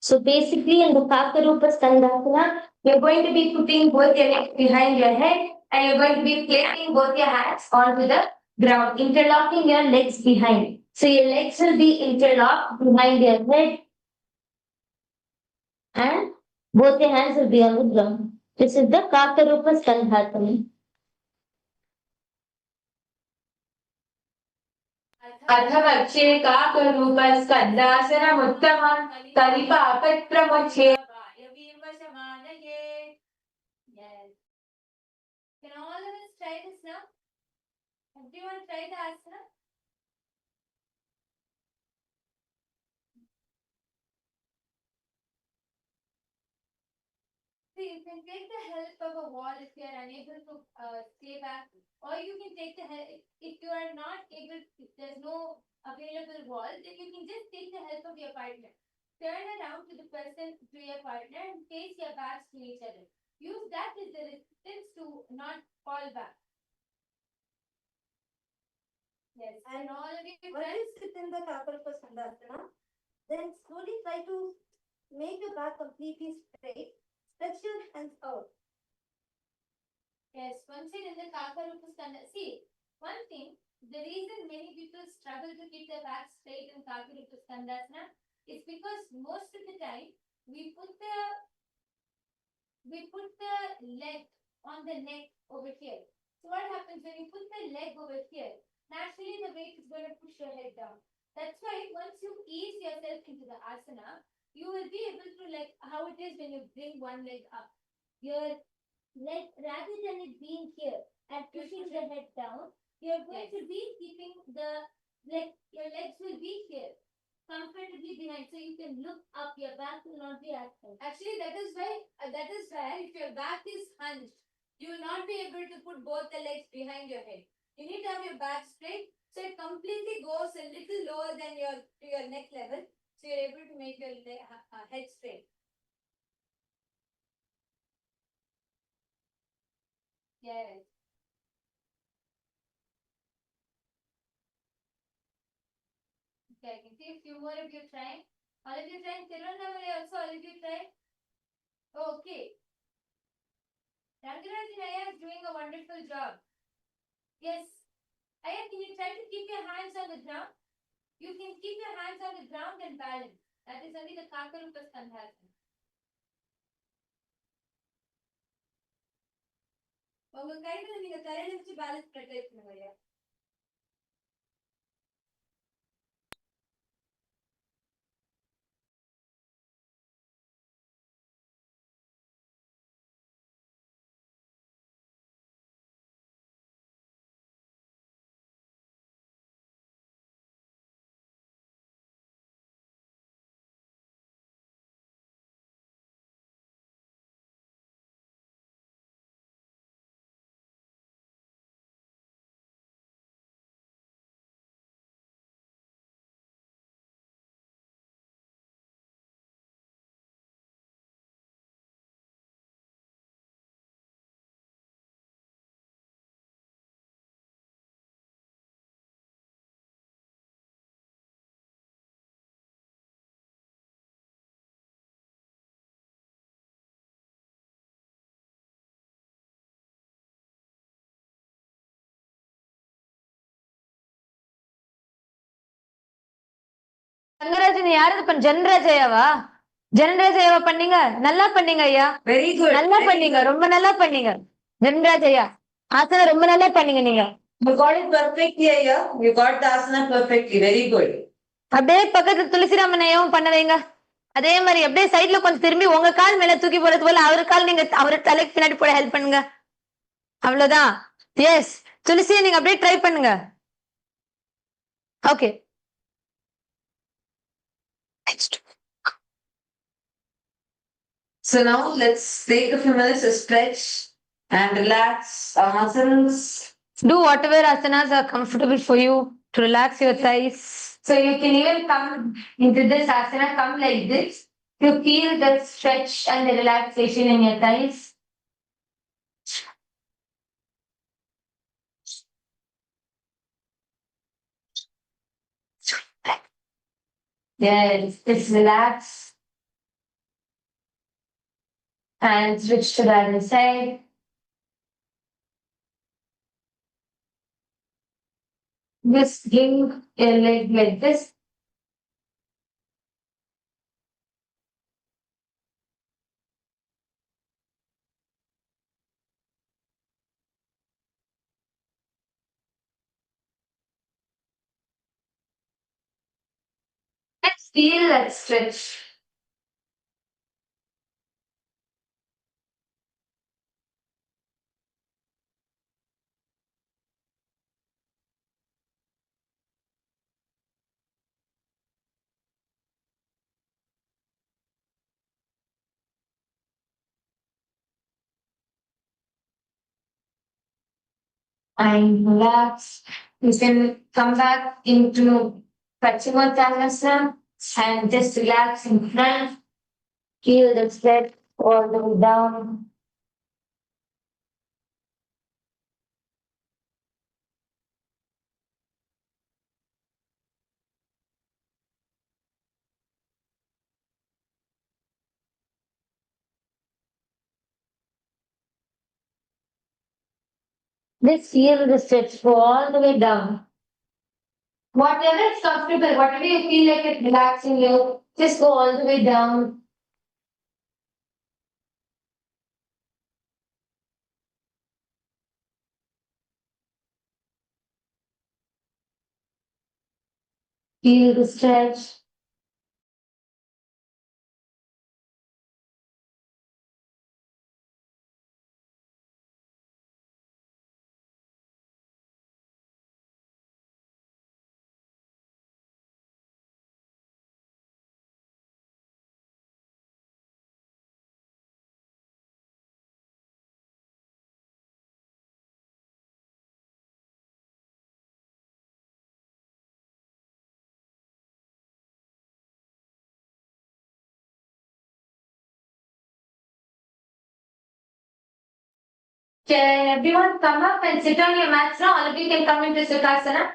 So basically, in the Kakarupa Skandasana, you're going to be putting both your legs behind your head, and you're going to be placing both your hands onto the ground, interlocking your legs behind. So your legs will be interlocked behind your head, and both your hands will be on the ground. This is the Kakarupa Skandasana. अथवक्षे काकरूपस्कन्दासनमुत्तमं कलिपापत्रमुच्ये वायवीर्वशमानये. Yes. Can all of us try this now? Everyone try the asana? See, you can take the help of a wall if you are unable to stay back, or you can take the help if you are not able. If there's no available wall, then you can just take the help of your partner. turn around to the person, to your partner, and face your backs to each other. Use that as the resistance to not fall back. Yes, and all of you When you sit in the Kakalpa Sandasana, then slowly try to make your back completely straight. Stretch your hands out. Yes, once you're in the Kakarupa Standa, see, one thing, the reason many people struggle to keep their back straight in Kakarupa Standasana is because most of the time we put the leg on the neck over here. So what happens when you put the leg over here? Naturally, the weight is going to push your head down. That's why once you ease yourself into the asana, you will be able to, like how it is when you bring one leg up. Your leg, rather than it being here and pushing the head down, you're going to be keeping the leg, your legs will be here, comfortably behind, so you can look up, your back will not be at home. Actually, that is why if your back is hunched, you will not be able to put both the legs behind your head. You need to have your back straight, so it completely goes a little lower than your neck level, so you're able to make your head straight. Yes. Okay, I can see a few more of you trying. All of you trying. Tirunnamalai also, all of you trying. Okay. Rangarajan Ayya is doing a wonderful job. Yes. Ayya, can you try to keep your hands on the ground? You can keep your hands on the ground and balance. That is only the Kakarupa Standhasana. உங்க கைகளை நீங்க தரையில வச்சு balance try பண்ணுங்க ஐயா. ரங்கராஜன் யாரு இது பண்ண ஜென்ராஜயாவா ஜென்ராஜயாவா பண்ணீங்க நல்லா பண்ணீங்க ஐயா Very good. நல்லா பண்ணீங்க ரொம்ப நல்லா பண்ணீங்க ஜென்ராஜயா ஆசனா ரொம்ப நல்லா பண்ணீங்க நீங்க You got it perfectly, Ayya. You got the asana perfectly. Very good. அப்படியே பக்கத்துல துளசிராமனையும் பண்ண வைங்க அதே மாதிரி அப்படியே சைட்ல கொஞ்சம் திரும்பி உங்க கால் மேல தூக்கி போறது போல அவரு கால் நீங்க அவரு தலைக்கு பின்னாடி போட ஹெல்ப் பண்ணுங்க அவ்வளவுதான் எஸ் துளசியை நீங்க அப்படியே ட்ரை பண்ணுங்க okay So now let's take a few minutes to stretch and relax our muscles. do whatever asanas are comfortable for you to relax your thighs. So you can even come into this asana, come like this to feel the stretch and the relaxation in your thighs. Yes, just relax and switch to the other side. Just bring your leg like this. Let's feel that stretch. And relax. You can come back into Paschimottanasana. And just relax in front. Feel the sweat all the way down. Just feel the sweat go all the way down. Whatever is comfortable, whatever you feel like it's relaxing you, just go all the way down. Feel the stretch. Can everyone come up and sit on your mats now? All of you can come into Sukhasana.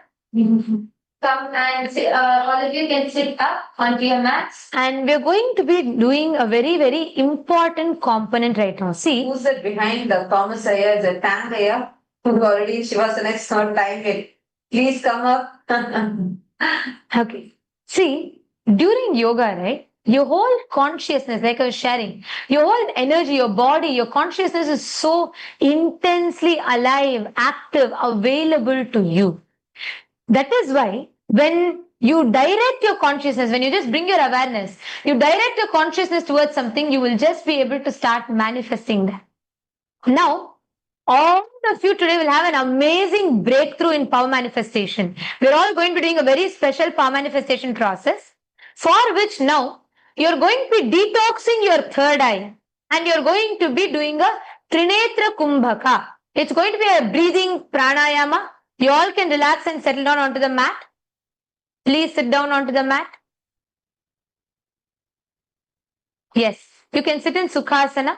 Come and sit, all of you can sit up onto your mats. And we're going to be doing a very, very important component right now. See. Who's that behind the Thomas Iyer? Is it Tang Iyer? Who's already Shivasana, it's not time yet. Please come up. Okay. See, during yoga, right? Your whole consciousness, like I was sharing, your whole energy, your body, your consciousness is so intensely alive, active, available to you. That is why when you direct your consciousness, when you just bring your awareness, you direct your consciousness towards something, you will just be able to start manifesting that. Now, all of you today will have an amazing breakthrough in power manifestation. We're all going to be doing a very special power manifestation process, for which now you're going to be detoxing your third eye and you're going to be doing a Trinetra Kumbhaka. It's going to be a breathing pranayama. You all can relax and settle down onto the mat. Please sit down onto the mat. Yes, you can sit in Sukhasana.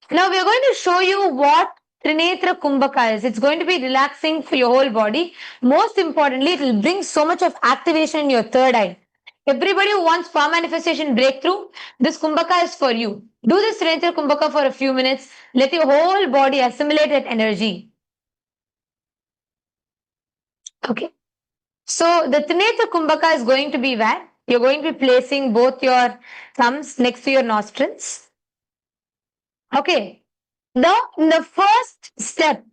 Now we are going to show you what Trinetra Kumbhaka is. It's going to be relaxing for your whole body. Most importantly, it will bring so much of activation in your third eye. Everybody who wants power manifestation breakthrough, this Kumbhaka is for you. Do this Trinetra Kumbhaka for a few minutes. Let your whole body assimilate that energy. Okay. So the Trinetra Kumbhaka is going to be where? You're going to be placing both your thumbs next to your nostrils. Okay. Now, in the first step,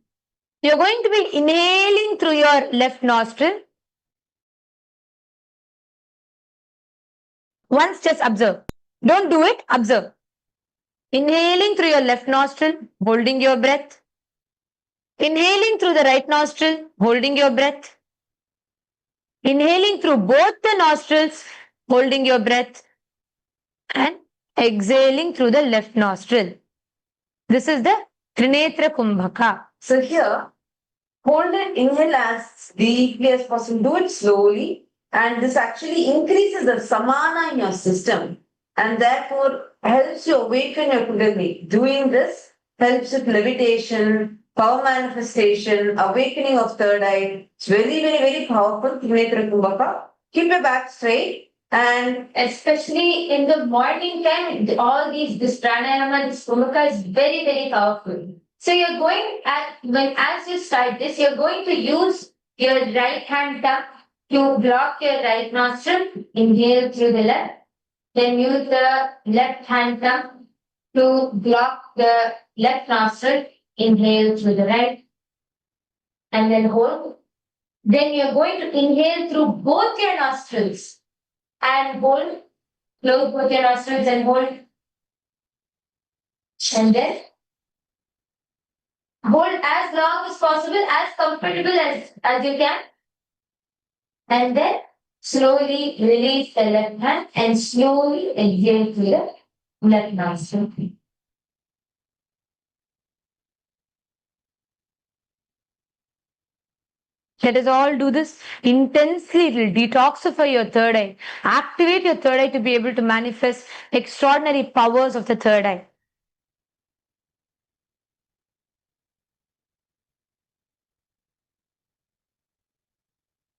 you're going to be inhaling through your left nostril. Once, just observe. Don't do it, observe. Inhaling through your left nostril, holding your breath. Inhaling through the right nostril, holding your breath. Inhaling through both the nostrils, holding your breath. And exhaling through the left nostril. This is the Trinetra Kumbhaka. So here, hold and inhale as deeply as possible. Do it slowly. And this actually increases the samana in your system. And therefore helps you awaken your Kundalini. Doing this helps with levitation, power manifestation, awakening of third eye. It's very, very, very powerful. Trinetra Kumbhaka. Keep your back straight. And especially in the morning time, all this pranayama, this kumbhaka is very, very powerful. So you're going as you start this, you're going to use your right hand thumb to block your right nostril, inhale through the left. Then use the left hand thumb to block the left nostril, inhale through the right. And then hold. Then you're going to inhale through both your nostrils. And hold, close both your nostrils and hold. And then hold as long as possible, as comfortable as you can. And then slowly release the left hand and slowly exhale through the left nostril. Let us all do this intensely. It will detoxify your third eye, activate your third eye to be able to manifest extraordinary powers of the third eye.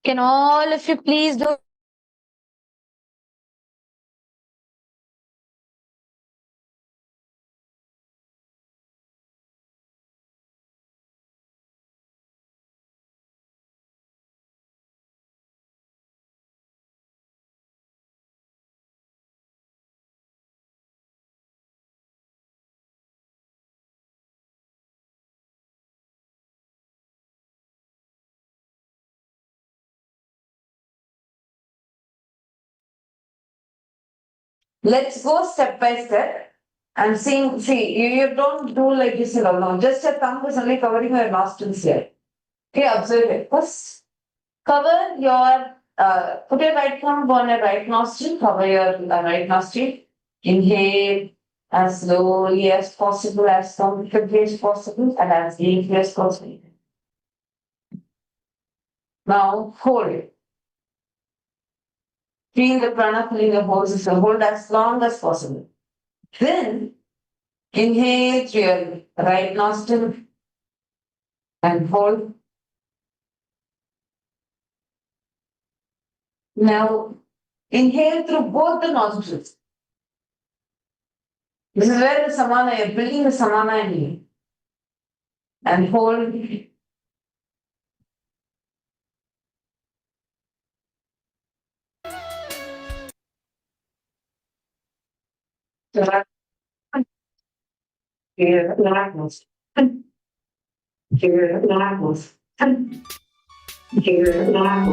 Can all of you please do? Let's go step by step and see, you don't do like this alone. Just your thumb is only covering your nostrils here. Okay, observe it. First, cover your, put your right thumb on your right nostril, cover your right nostril. Inhale as slowly as possible, as comfortably as possible, and as deeply as possible. Now hold. Feel the prana filling the whole system. Hold as long as possible. Then inhale through your right nostril and hold. Now inhale through both the nostrils. This is where the samana, you're building the samana in you. And hold. Relax. Relax. Relax. Relax.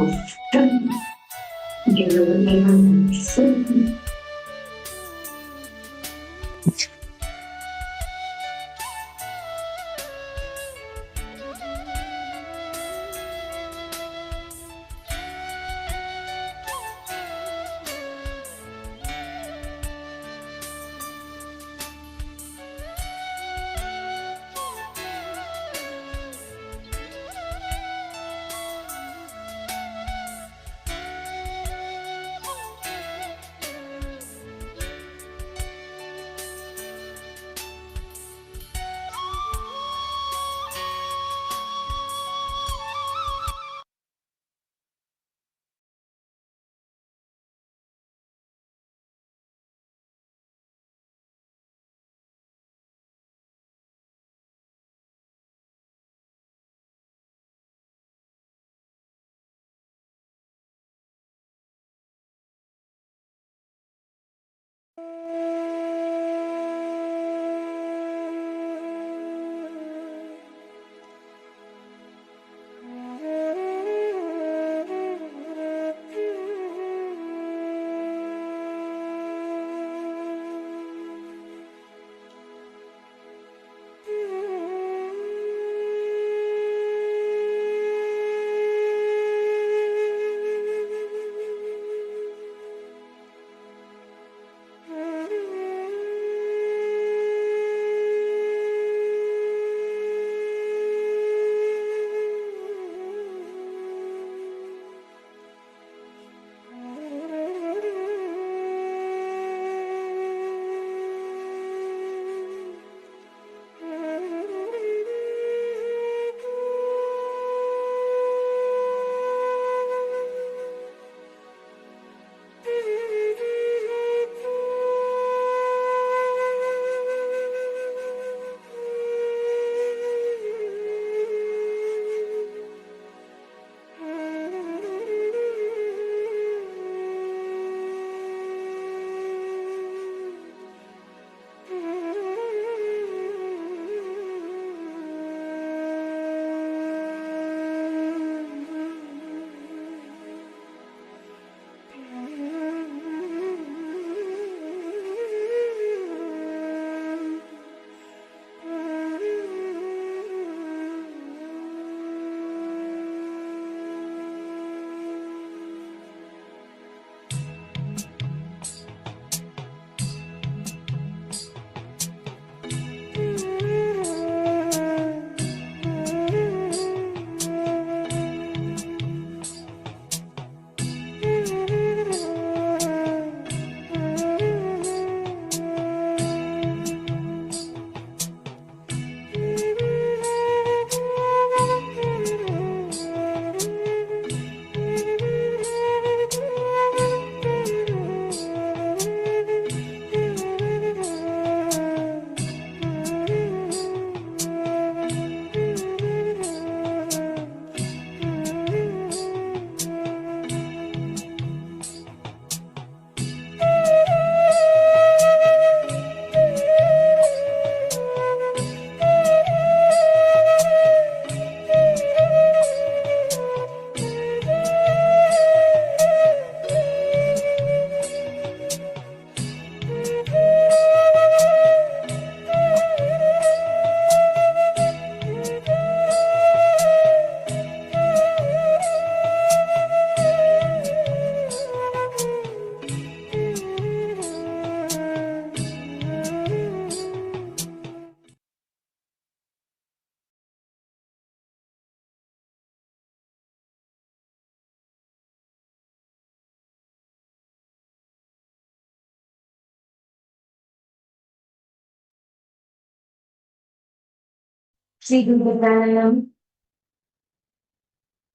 See the pranayama.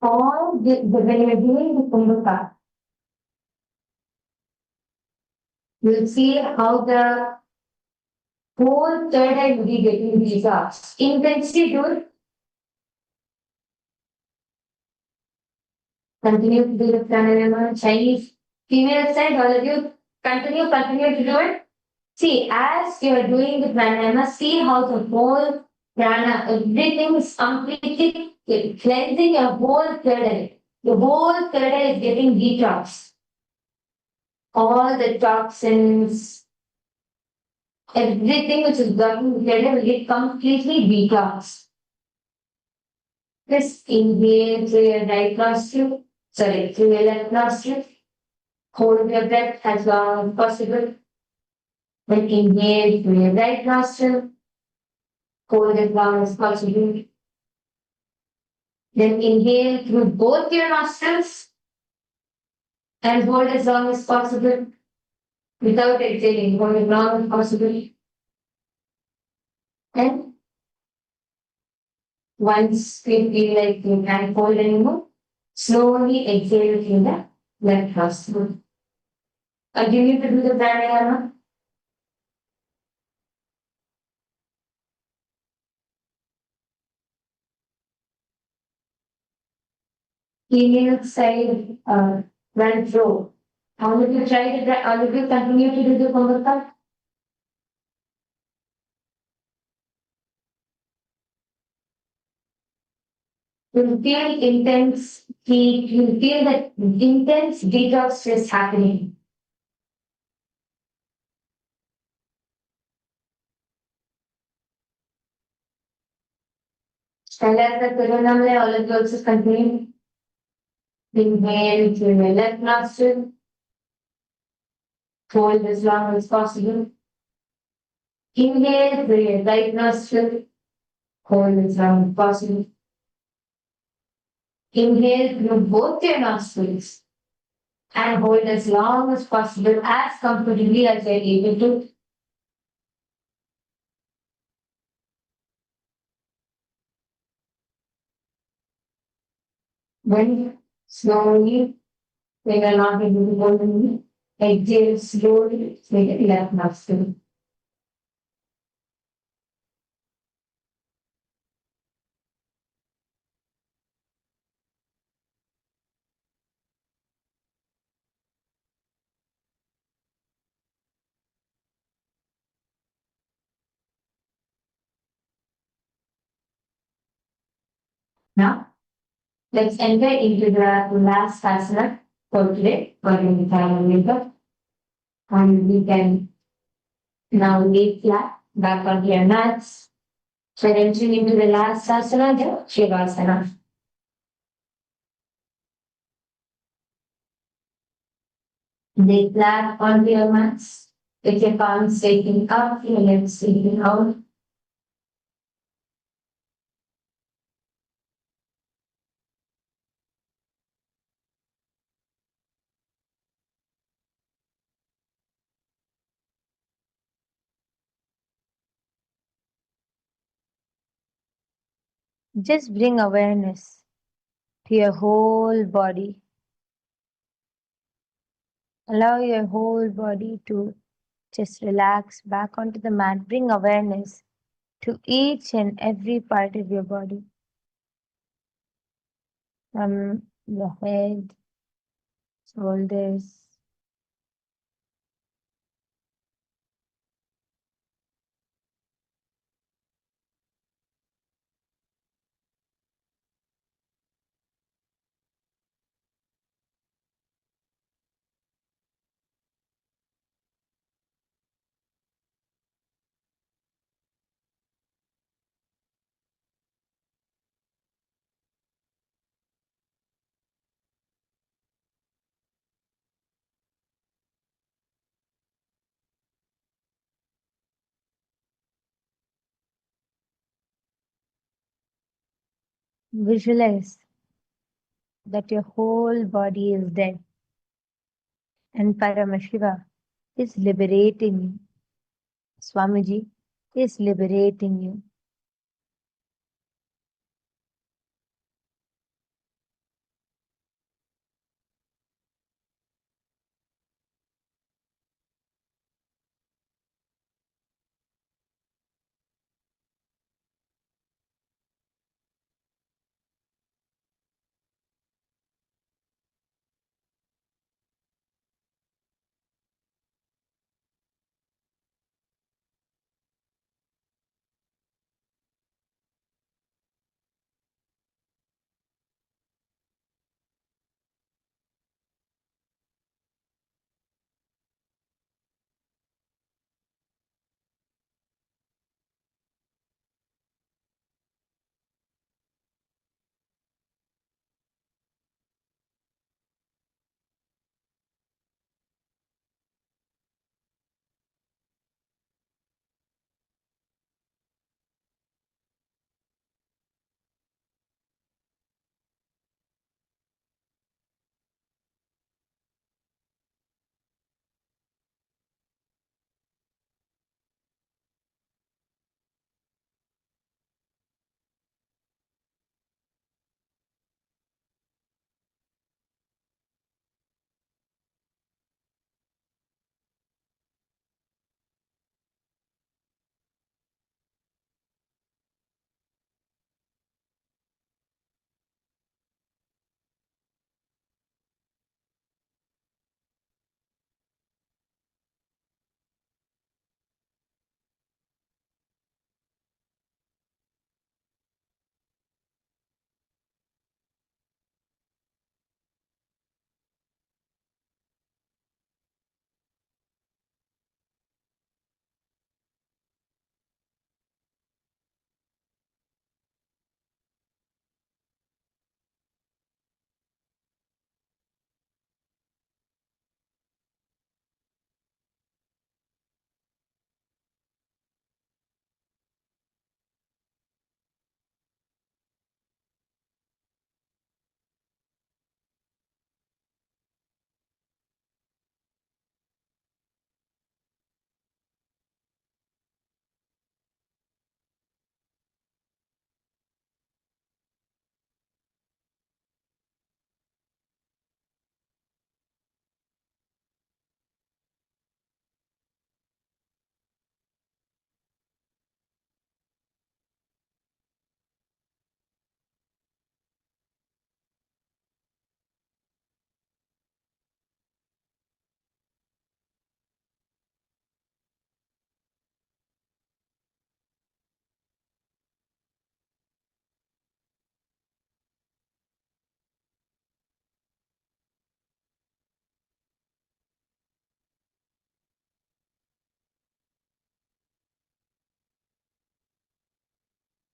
Or when you are doing the kumbhaka, you'll see how the whole third eye will be getting detoxed. Intensely do it. Continue to do the pranayama. Chinese female side, all of you continue to do it. See, as you are doing the pranayama, see how the whole prana, everything is completely cleansing your whole third eye. The whole third eye is getting detoxed. All the toxins, everything which is gotten together will get completely detoxed. Just inhale through your right nostril, through your left nostril. Hold your breath as long as possible. Then inhale through your right nostril. Hold as long as possible. Then inhale through both your nostrils and hold as long as possible without exhaling. Hold as long as possible. And once you feel like you can't hold anymore, slowly exhale through the left nostril. Continue to do the pranayama. Female side front row. All of you try to all of you continue to do the kumbhaka. You'll feel intense heat, you'll feel that intense detox is happening. And as the Kurunamle, all of you also continue. Inhale through your left nostril. Hold as long as possible. Inhale through your right nostril. Hold as long as possible. Inhale through both your nostrils and hold as long as possible, as comfortably as you're able to. Then slowly, when you're not able to hold anymore, exhale slowly through your left nostril. Now, let's enter into the last asana for today, for Nithyananda Yoga. And we can now lay flat back on your mats. So entering into the last asana, the Shiva Stambha. Lay flat on your mats with your palms taking up, your legs taking out. Just bring awareness to your whole body. Allow your whole body to just relax back onto the mat. Bring awareness to each and every part of your body. From the head, shoulders, visualize that your whole body is dead and Paramashiva is liberating you. Swamiji is liberating you.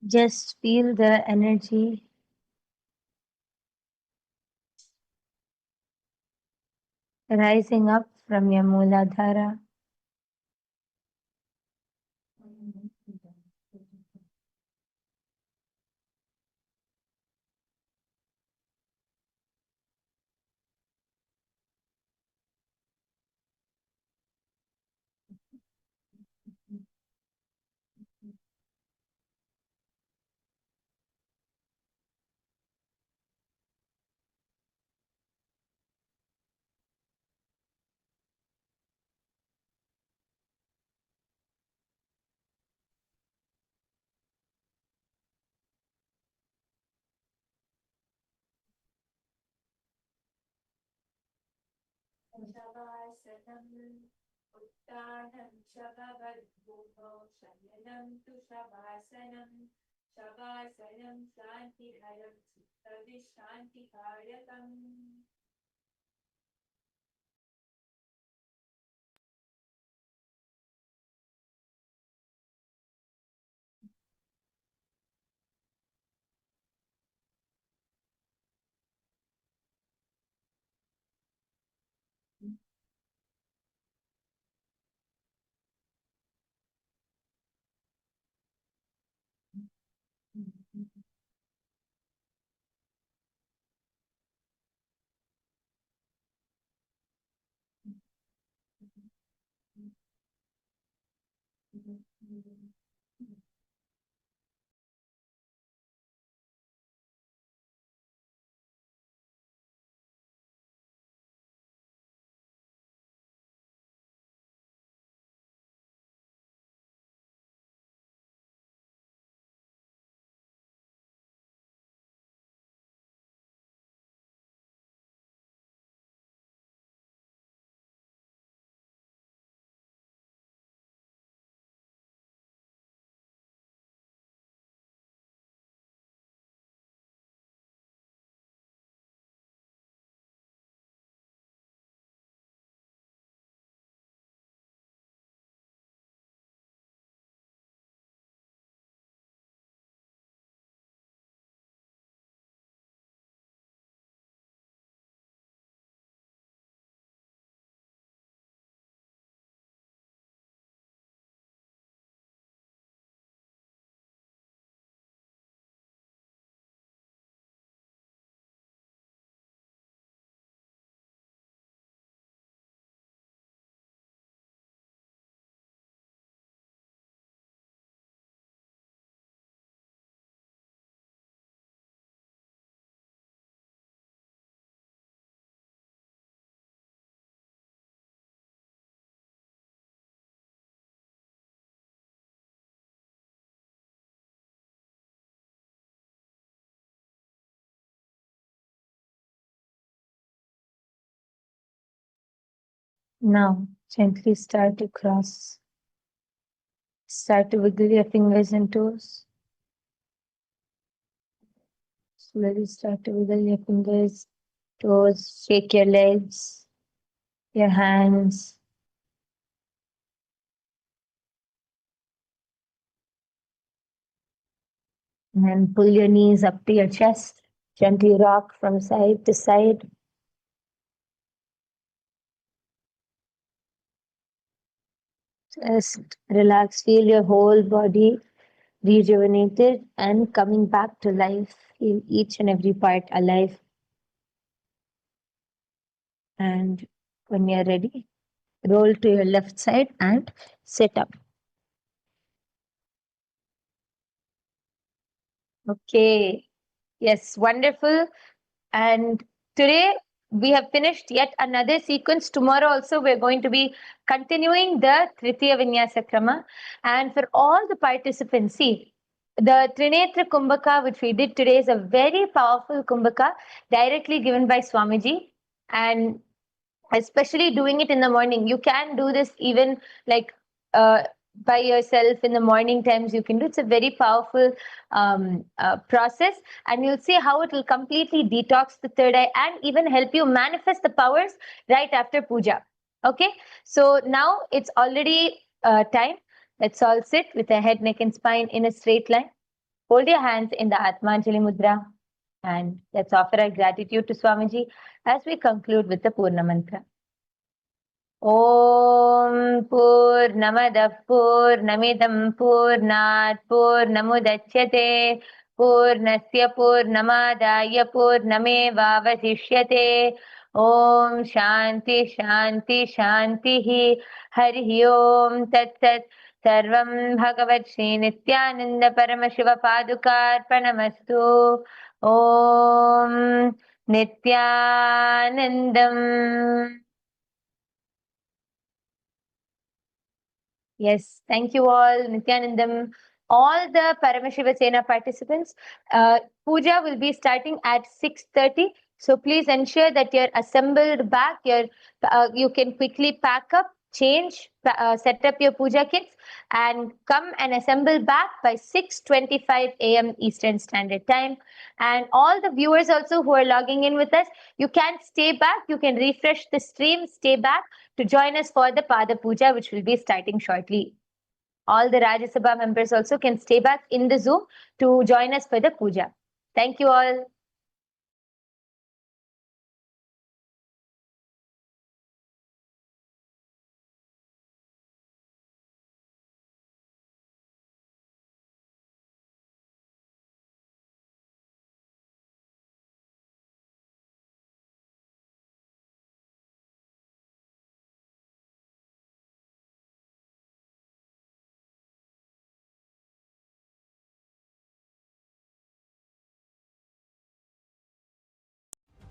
Just feel the energy rising up from your Mooladhara. शवासनम् उत्तानं शववद्भूमौ शयनं तु शवासनम् शवासनं शान्तिहरं चित्तविश्रान्तिकारकम् Now, gently start to cross. Start to wiggle your fingers and toes. Slowly start to wiggle your fingers, toes, shake your legs, your hands. And then pull your knees up to your chest. Gently rock from side to side. Just relax, feel your whole body rejuvenated and coming back to life. Feel each and every part alive. And when you're ready, roll to your left side and sit up. Okay. Yes, wonderful. And today we have finished yet another sequence. Tomorrow also we're going to be continuing the Tritiya Vinyasa Krama. And for all the participants, see, the Trinetra Kumbhaka which we did today is a very powerful Kumbhaka directly given by Swamiji. And especially doing it in the morning. You can do this even like by yourself in the morning times. You can do. It's a very powerful process, and you'll see how it will completely detox the third eye and even help you manifest the powers right after puja. Okay, so now it's already time. Let's all sit with our head, neck, and spine in a straight line. Hold your hands in the Atmanjali Mudra and let's offer our gratitude to Swamiji as we conclude with the Purna Mantra. Om Purnamadah Purnamidam Purnat Purnamudachyate Purnasya Purnamadaya Purnamevavasishyate Om Shanti Shanti Shanti Hari Om Tat Tat Sarvam Bhagavat Shri Nithyananda Paramashiva Padukarpanamastu Om Nithyanandam. Yes, thank you all, Nithyanandam. All the Paramashiva Sena participants, puja will be starting at 6:30. So please ensure that you're assembled back. You can quickly pack up, change, set up your puja kits, and come and assemble back by 6:25 a.m. Eastern Standard Time. And all the viewers also who are logging in with us, you can stay back. You can refresh the stream, stay back to join us for the Pada Puja, which will be starting shortly. All the Rajya Sabha members also can stay back in the Zoom to join us for the puja. Thank you all.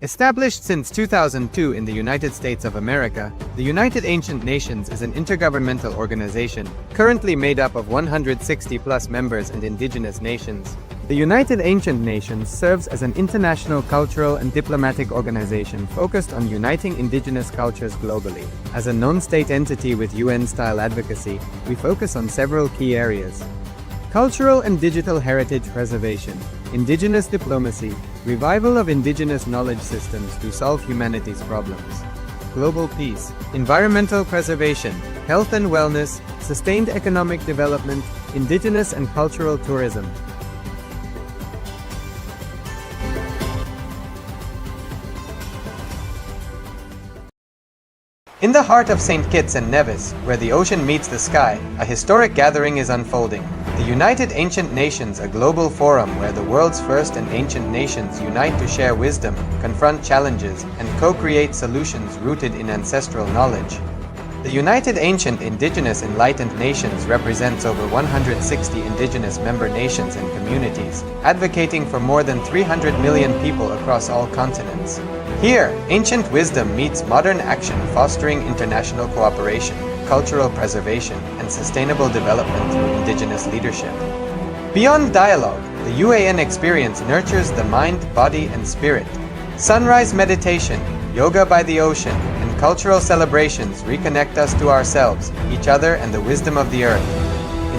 Established since 2002 in the United States of America, the United Ancient Nations is an intergovernmental organization, currently made up of 160+ members and indigenous nations. The United Ancient Nations serves as an international cultural and diplomatic organization focused on uniting indigenous cultures globally. As a non-state entity with UN-style advocacy, we focus on several key areas: cultural and digital heritage preservation, indigenous diplomacy, revival of indigenous knowledge systems to solve humanity's problems, global peace, environmental preservation, health and wellness, sustained economic development, indigenous and cultural tourism. In the heart of St. Kitts and Nevis, where the ocean meets the sky, a historic gathering is unfolding. The United Ancient Nations, a global forum where the world's first and ancient nations unite to share wisdom, confront challenges, and co-create solutions rooted in ancestral knowledge. The United Ancient Indigenous Enlightened Nations represents over 160 indigenous member nations and communities, advocating for more than 300 million people across all continents. Here, ancient wisdom meets modern action, fostering international cooperation, cultural preservation, and sustainable development through indigenous leadership. Beyond dialogue, the UAN experience nurtures the mind, body, and spirit. Sunrise meditation, yoga by the ocean, and cultural celebrations reconnect us to ourselves, each other, and the wisdom of the earth.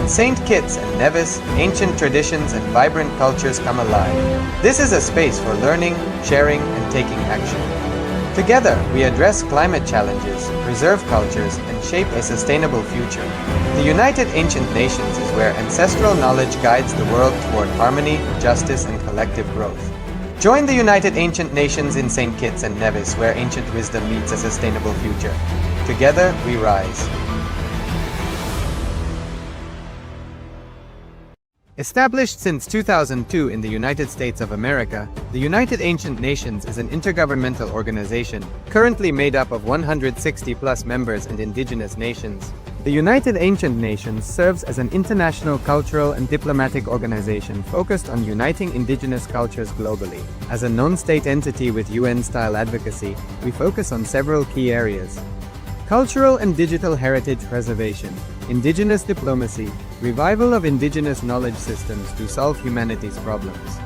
In St. Kitts and Nevis, ancient traditions and vibrant cultures come alive. This is a space for learning, sharing, and taking action. Together, we address climate challenges, preserve cultures, and shape a sustainable future. The United Ancient Nations is where ancestral knowledge guides the world toward harmony, justice, and collective growth. Join the United Ancient Nations in St. Kitts and Nevis, where ancient wisdom meets a sustainable future. Together, we rise. Established since 2002 in the United States of America, the United Ancient Nations is an intergovernmental organization, currently made up of 160+ members and indigenous nations. The United Ancient Nations serves as an international cultural and diplomatic organization focused on uniting indigenous cultures globally. As a non-state entity with UN-style advocacy, we focus on several key areas: cultural and digital heritage preservation, indigenous diplomacy, revival of indigenous knowledge systems to solve humanity's problems,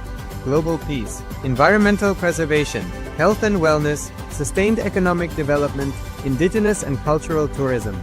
global peace, environmental preservation, health and wellness, sustained economic development, indigenous and cultural tourism.